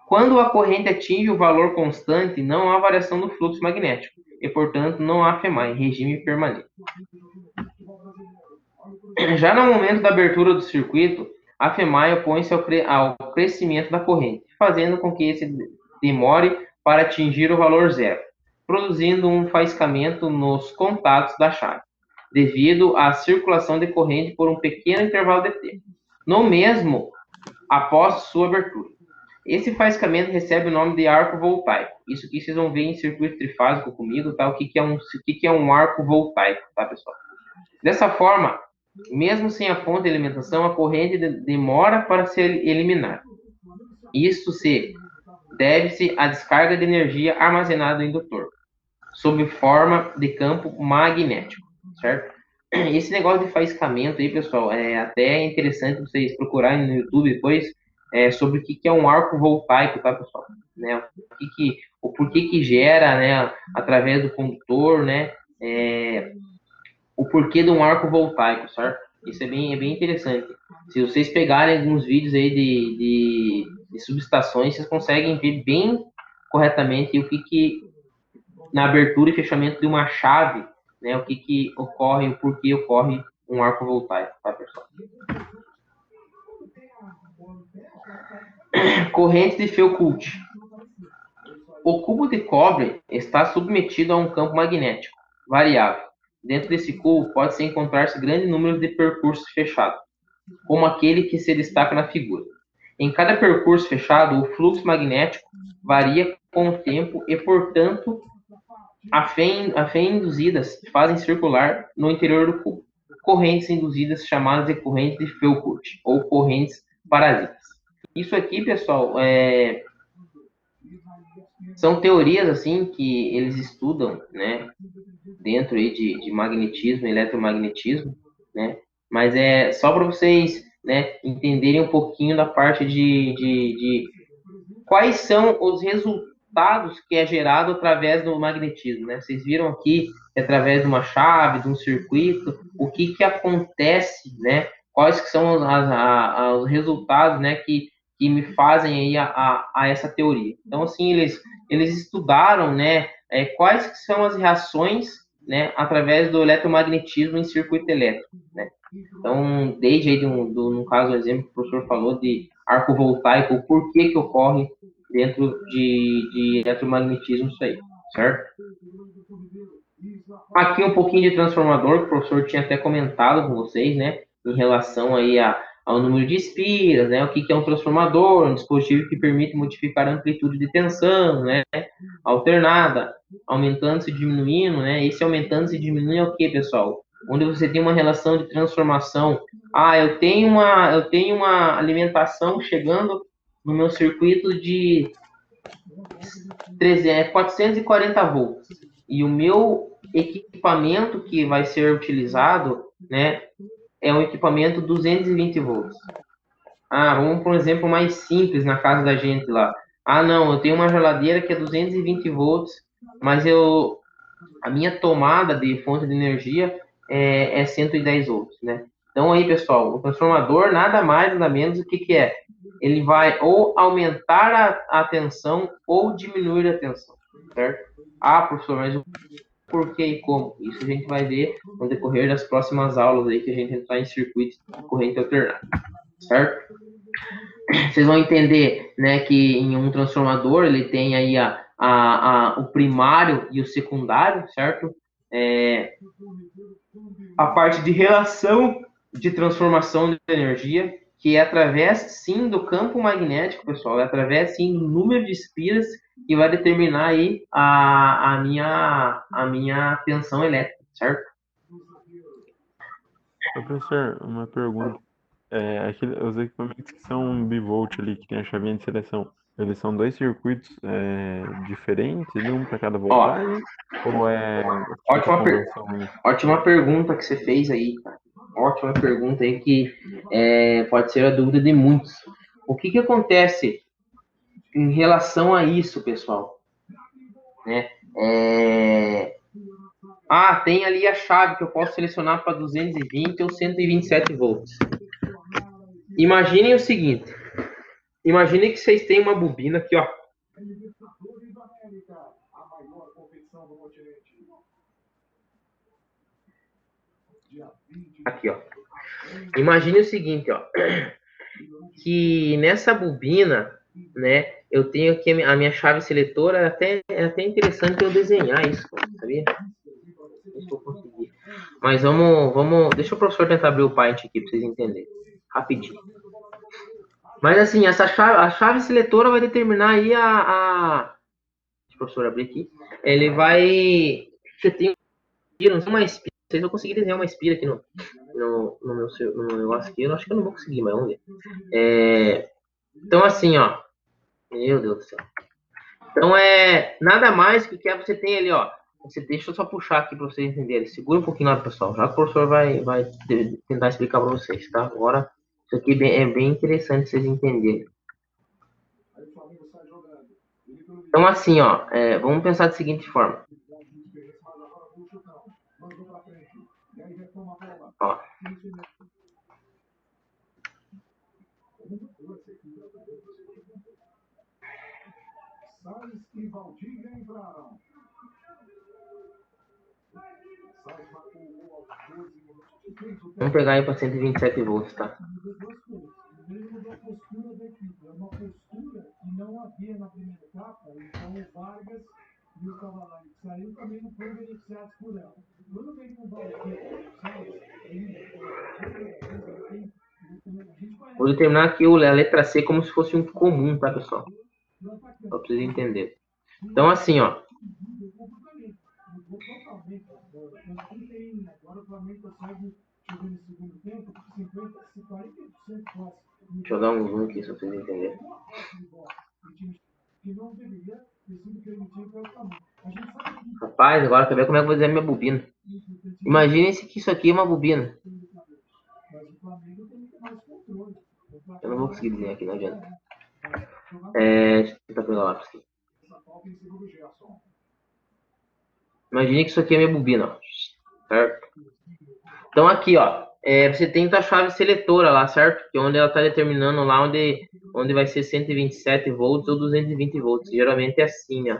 Speaker 2: Quando a corrente atinge o valor constante, não há variação do fluxo magnético, e, portanto, não há FEMAI, regime permanente. Já no momento da abertura do circuito, a FEMAI opõe-se ao crescimento da corrente, fazendo com que esse demore para atingir o valor zero, produzindo um faiscamento nos contatos da chave, devido à circulação de corrente por um pequeno intervalo de tempo, no mesmo após sua abertura. Esse faiscamento recebe o nome de arco voltaico. Isso aqui vocês vão ver em circuito trifásico comigo, tá? O que é um arco voltaico, tá, pessoal? Dessa forma, mesmo sem a fonte de alimentação, a corrente demora para ser eliminada. Isso deve-se à descarga de energia armazenada no indutor, sob forma de campo magnético, certo? Esse negócio de faiscamento aí, pessoal, é até interessante vocês procurarem no YouTube depois sobre o que é um arco voltaico, tá, pessoal? Né? O porquê que gera, né, através do condutor, né, o porquê de um arco voltaico, certo? Isso é bem interessante. Se vocês pegarem alguns vídeos aí de subestações, vocês conseguem ver bem corretamente o que na abertura e fechamento de uma chave, né, o que ocorre, o porquê ocorre um arco voltaico, tá, pessoal? Corrente de Foucault. O cubo de cobre está submetido a um campo magnético variável. Dentro desse cubo pode-se encontrar-se grande número de percursos fechados, como aquele que se destaca na figura. Em cada percurso fechado, o fluxo magnético varia com o tempo e, portanto, a fé induzidas fazem circular no interior do cubo correntes induzidas chamadas de corrente de Foucault ou correntes parasitas. Isso aqui, pessoal, são teorias assim que eles estudam, né, dentro aí de magnetismo, eletromagnetismo, né, mas é só para vocês, né, entenderem um pouquinho da parte de quais são os resultados que é gerado através do magnetismo, né? Vocês viram aqui, através de uma chave, de um circuito, o que acontece, né? Quais que são os resultados, né, que me fazem aí a essa teoria. Então, assim, eles estudaram, né, quais que são as reações, né, através do eletromagnetismo em circuito elétrico, né? Então, desde aí, no caso, o exemplo que o professor falou de arco voltaico, por que ocorre dentro de eletromagnetismo isso aí, certo? Aqui um pouquinho de transformador, que o professor tinha até comentado com vocês, né, em relação aí ao número de espiras, né? O que é um transformador, um dispositivo que permite modificar a amplitude de tensão, né? Alternada, aumentando-se e diminuindo, né? Esse aumentando-se e diminuindo é o que, pessoal? Onde você tem uma relação de transformação. Eu tenho uma alimentação chegando no meu circuito de 440 volts. E o meu equipamento que vai ser utilizado, né, é um equipamento 220 volts. Vamos por um exemplo mais simples na casa da gente lá. Não, eu tenho uma geladeira que é 220 volts, mas a minha tomada de fonte de energia é 110 volts, né? Então aí, pessoal, o transformador nada mais, nada menos o que é? Ele vai ou aumentar a tensão ou diminuir a tensão, certo? Professor, mas por que e como? Isso a gente vai ver no decorrer das próximas aulas aí que a gente entrar em circuito de corrente alternada, certo? Vocês vão entender, né, que em um transformador ele tem aí o primário e o secundário, certo? A parte de relação de transformação de energia, que é através, sim, do campo magnético, pessoal, é através, sim, do número de espiras que vai determinar aí a minha tensão elétrica, certo?
Speaker 9: Professor, uma pergunta. Os equipamentos que são bivolt ali, que tem a chavinha de seleção, eles são dois circuitos diferentes, um para cada voltagem? Ou
Speaker 2: Ótima pergunta que você fez aí, cara. Ótima pergunta aí que pode ser a dúvida de muitos. O que acontece em relação a isso, pessoal? Né? Tem ali a chave que eu posso selecionar para 220 ou 127 volts. Imaginem o seguinte. Imaginem que vocês têm uma bobina aqui, ó. Aqui, ó. Imagine o seguinte, ó. Que nessa bobina, né, eu tenho aqui a minha chave seletora. É até interessante eu desenhar isso, sabia? Deixa eu conseguir. Mas vamos... Deixa o professor tentar abrir o Paint aqui para vocês entenderem. Rapidinho. Mas assim, a chave seletora vai determinar aí Deixa o professor abrir aqui. Ele vai... Você tem uma espira. Vocês vão conseguir desenhar uma espira aqui no meu negócio aqui. Eu acho que eu não vou conseguir, mas vamos ver. Então assim, ó. Meu Deus do céu. Então nada mais que você tem ali, ó. Deixa eu só puxar aqui para vocês entenderem. Segura um pouquinho lá, pessoal. Já que o professor vai tentar explicar para vocês, tá? Agora, isso aqui é bem interessante vocês entenderem. Então, assim, ó. Vamos pensar da seguinte forma. Ó. Vamos pegar aí para 127 volts, tá? Vou determinar aqui a letra C como se fosse um comum, tá, pessoal? Só para vocês entenderem. Então, assim, ó. Deixa eu dar um zoom aqui, só para vocês entenderem. Rapaz, agora quer ver como é que eu vou desenhar minha bobina. Imaginem-se que isso aqui é uma bobina. Eu não vou conseguir desenhar aqui, não adianta. Deixa eu tentar pegar o lápis aqui. Imagine que isso aqui é minha bobina, ó. Certo? Então aqui, ó. Você tem a chave seletora lá, certo? Que é onde ela está determinando lá onde vai ser 127 volts ou 220 volts. Geralmente é assim, ó.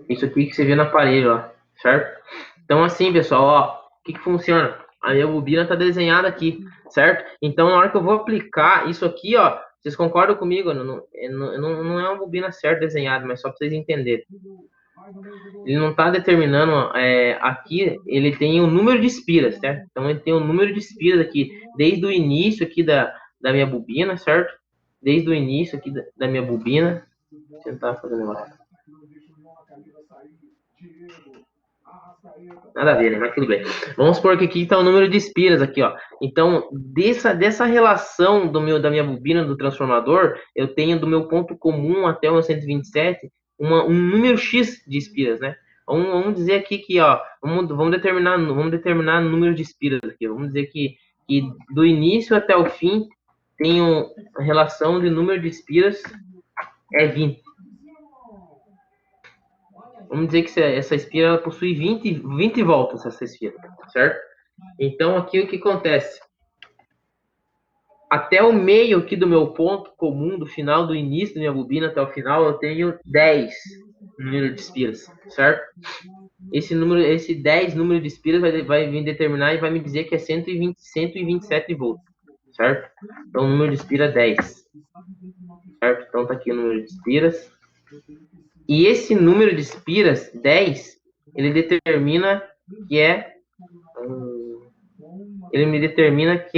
Speaker 2: Isso aqui que você vê no aparelho, ó, certo? Então assim, pessoal, ó, o que funciona? A minha bobina está desenhada aqui. certo? Então, na hora que eu vou aplicar isso aqui, ó, vocês concordam comigo? Não é uma bobina certa desenhada, mas só para vocês entenderem. Ele não está determinando aqui, ele tem o número de espiras, certo? Então, ele tem o número de espiras aqui, desde o início aqui da minha bobina, certo? Desde o início aqui da minha bobina. Vou tentar fazer um negócio. Nada a ver, né? Mas tudo bem. Vamos supor que aqui está o número de espiras aqui, ó. Então, dessa relação da minha bobina do transformador, eu tenho do meu ponto comum até o 127 um número X de espiras, né? Vamos dizer aqui que, ó, vamos determinar número de espiras aqui. Vamos dizer que do início até o fim tenho a relação de número de espiras é 20. Vamos dizer que essa espira ela possui 20 voltas, essa espira, certo? Então, aqui o que acontece? Até o meio aqui do meu ponto comum, do final, do início da minha bobina até o final, eu tenho 10 número de espiras, certo? Esse 10 número de espiras vai me determinar e vai me dizer que é 127 volts, certo? Então, o número de espira é 10, certo? Então, tá aqui o número de espiras. E esse número de espiras, 10, ele me determina que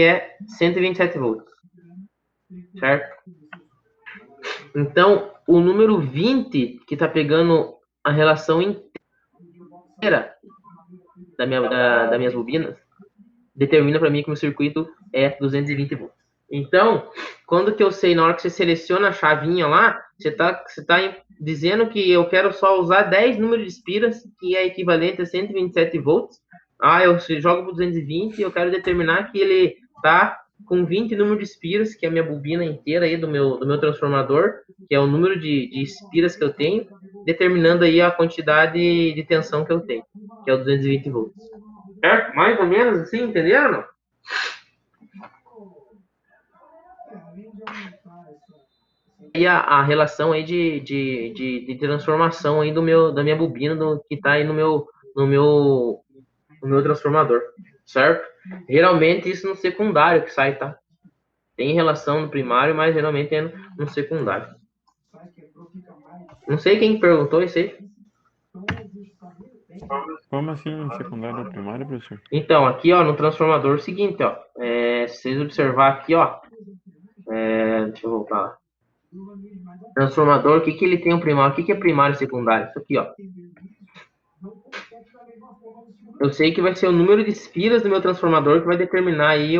Speaker 2: é 127 volts, certo? Então, o número 20, que está pegando a relação inteira das minhas bobinas, determina para mim que o meu circuito é 220 volts. Então, quando que eu sei, na hora que você seleciona a chavinha lá, você tá dizendo que eu quero só usar 10 números de espiras, que é equivalente a 127 volts. Eu jogo para 220 e eu quero determinar que ele tá com 20 números de espiras, que é a minha bobina inteira aí do meu transformador, que é o número de espiras que eu tenho, determinando aí a quantidade de tensão que eu tenho, que é o 220 volts. Certo? Mais ou menos assim, entenderam? E a relação aí de transformação aí da minha bobina que está aí no meu transformador, certo? Geralmente isso no secundário que sai, tá? Tem relação no primário, mas geralmente é no secundário. Não sei quem perguntou isso aí.
Speaker 9: Como assim secundário ou primário, professor?
Speaker 2: Então, aqui, ó, no transformador é o seguinte, ó. Se vocês observar aqui, ó. Deixa eu voltar lá. Transformador, o que ele tem o primário? O que é primário e secundário? Isso aqui, ó. Eu sei que vai ser o número de espiras do meu transformador que vai determinar aí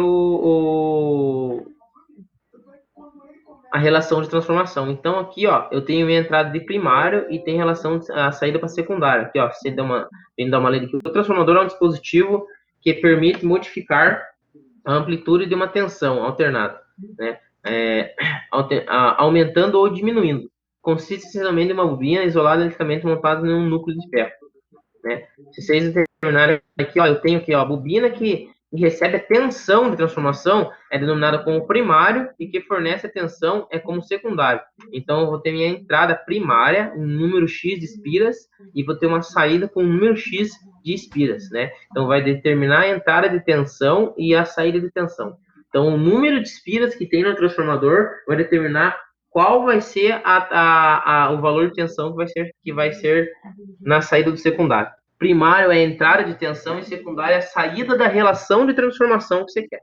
Speaker 2: a relação de transformação. Então, aqui, ó, eu tenho minha entrada de primário e tem relação a saída para secundário. Aqui, ó, você vem dar uma lida aqui. O transformador é um dispositivo que permite modificar a amplitude de uma tensão alternada, né? Aumentando ou diminuindo. Consiste essencialmente de uma bobina isolada eletricamente montada em um núcleo de ferro, né? Se vocês determinarem aqui, ó, eu tenho aqui, ó, a bobina que recebe a tensão de transformação é denominada como primário e que fornece a tensão é como secundário. Então, eu vou ter minha entrada primária, um número X de espiras, e vou ter uma saída com um número X de espiras, né? Então, vai determinar a entrada de tensão e a saída de tensão. Então, o número de espiras que tem no transformador vai determinar qual vai ser o valor de tensão que vai ser na saída do secundário. Primário é a entrada de tensão e secundário é a saída da relação de transformação que você quer.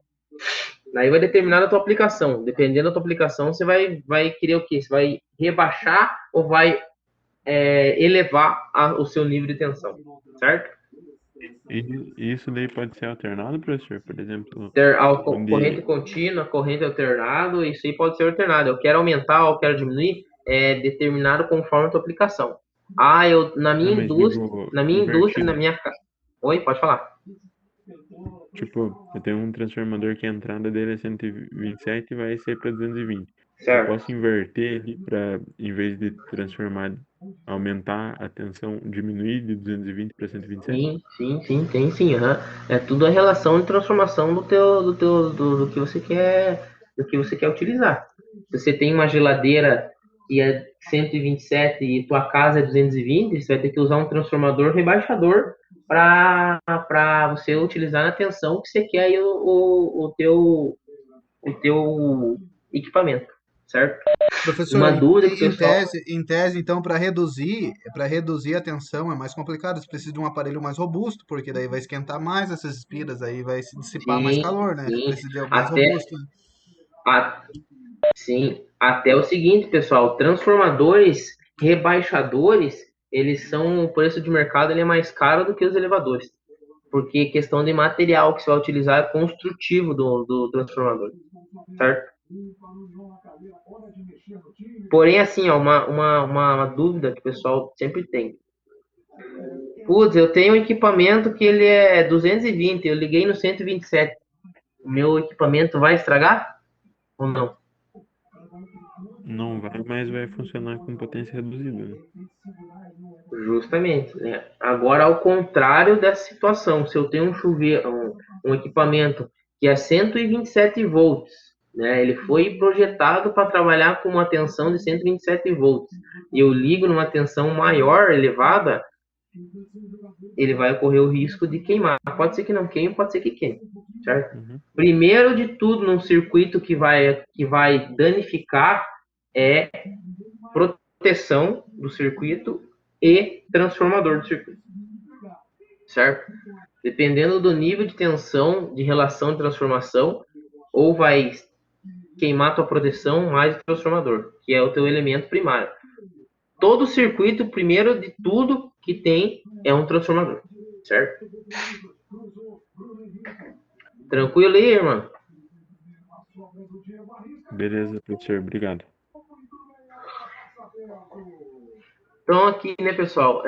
Speaker 2: Daí vai determinar a tua aplicação. Dependendo da tua aplicação, você vai querer o quê? Você vai rebaixar ou vai elevar o seu nível de tensão, certo?
Speaker 9: E isso daí pode ser alternado, professor? Por exemplo...
Speaker 2: Corrente contínua, corrente alternado, isso aí pode ser alternado. Eu quero aumentar ou quero diminuir, é determinado conforme a tua aplicação. Na minha indústria, Oi, pode falar.
Speaker 9: Tipo, eu tenho um transformador que a entrada dele é 127 e vai ser para 220.
Speaker 2: Certo.
Speaker 9: Eu posso inverter ele para, em vez de aumentar a tensão, diminuir de 220 para 127?
Speaker 2: Sim, tem sim. É tudo a relação de transformação do que você quer utilizar. Se você tem uma geladeira que é 127 e tua casa é 220, você vai ter que usar um transformador rebaixador para você utilizar na tensão que você quer aí o o teu equipamento, certo?
Speaker 5: Professor,
Speaker 2: Uma dúvida que o
Speaker 5: em
Speaker 2: pessoal...
Speaker 5: tese, então, para reduzir a tensão é mais complicado, você precisa de um aparelho mais robusto, porque daí vai esquentar mais essas espiras, aí vai se dissipar mais
Speaker 2: Sim,
Speaker 5: calor, né?
Speaker 2: sim.
Speaker 5: Precisa de algo mais robusto. Né?
Speaker 2: Sim, até o seguinte, pessoal, transformadores rebaixadores, eles são, o preço de mercado ele é mais caro do que os elevadores, porque questão de material que você vai utilizar é construtivo do transformador, certo? Porém, assim, ó, uma dúvida que o pessoal sempre tem. Putz, eu tenho um equipamento que ele é 220, eu liguei no 127. O meu equipamento vai estragar ou não?
Speaker 9: Não vai, mas vai funcionar com potência reduzida, né?
Speaker 2: Justamente, né? Agora, ao contrário dessa situação, se eu tenho um chuveiro, um equipamento que é 127 volts, né? Ele foi projetado para trabalhar com uma tensão de 127 volts, e eu ligo numa tensão maior, elevada, ele vai correr o risco de queimar. Pode ser que não queime, pode ser que queime, certo? Primeiro de tudo, num circuito que vai danificar é proteção do circuito e transformador do circuito, certo? Dependendo do nível de tensão de relação de transformação, ou vai queimar tua proteção mais o transformador, que é o teu elemento primário. Todo circuito, primeiro de tudo que tem, é um transformador, certo? Tranquilo aí, irmão?
Speaker 9: Beleza, professor, obrigado.
Speaker 2: Então aqui, né, pessoal,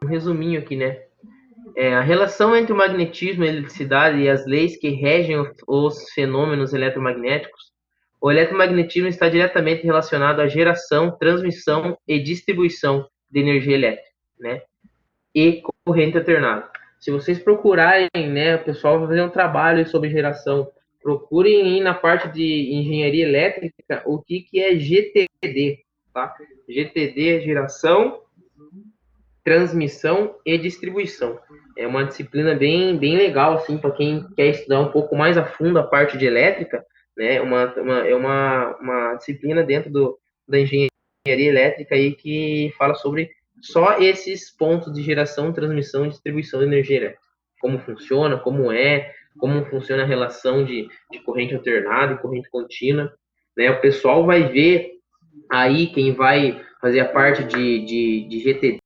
Speaker 2: um resuminho aqui, né? A relação entre o magnetismo, a eletricidade e as leis que regem os fenômenos eletromagnéticos. O eletromagnetismo está diretamente relacionado à geração, transmissão e distribuição de energia elétrica, né? E corrente alternada. Se vocês procurarem, né, o pessoal vai fazer um trabalho sobre geração, procurem ir na parte de engenharia elétrica o que é GTD, tá? GTD é geração, transmissão e distribuição. É uma disciplina bem legal, assim, para quem quer estudar um pouco mais a fundo a parte de elétrica, né? É uma disciplina dentro da engenharia elétrica aí que fala sobre só esses pontos de geração, transmissão e distribuição de energia elétrica. Como funciona, como funciona a relação de corrente alternada e corrente contínua, né? O pessoal vai ver aí, quem vai fazer a parte de GTD,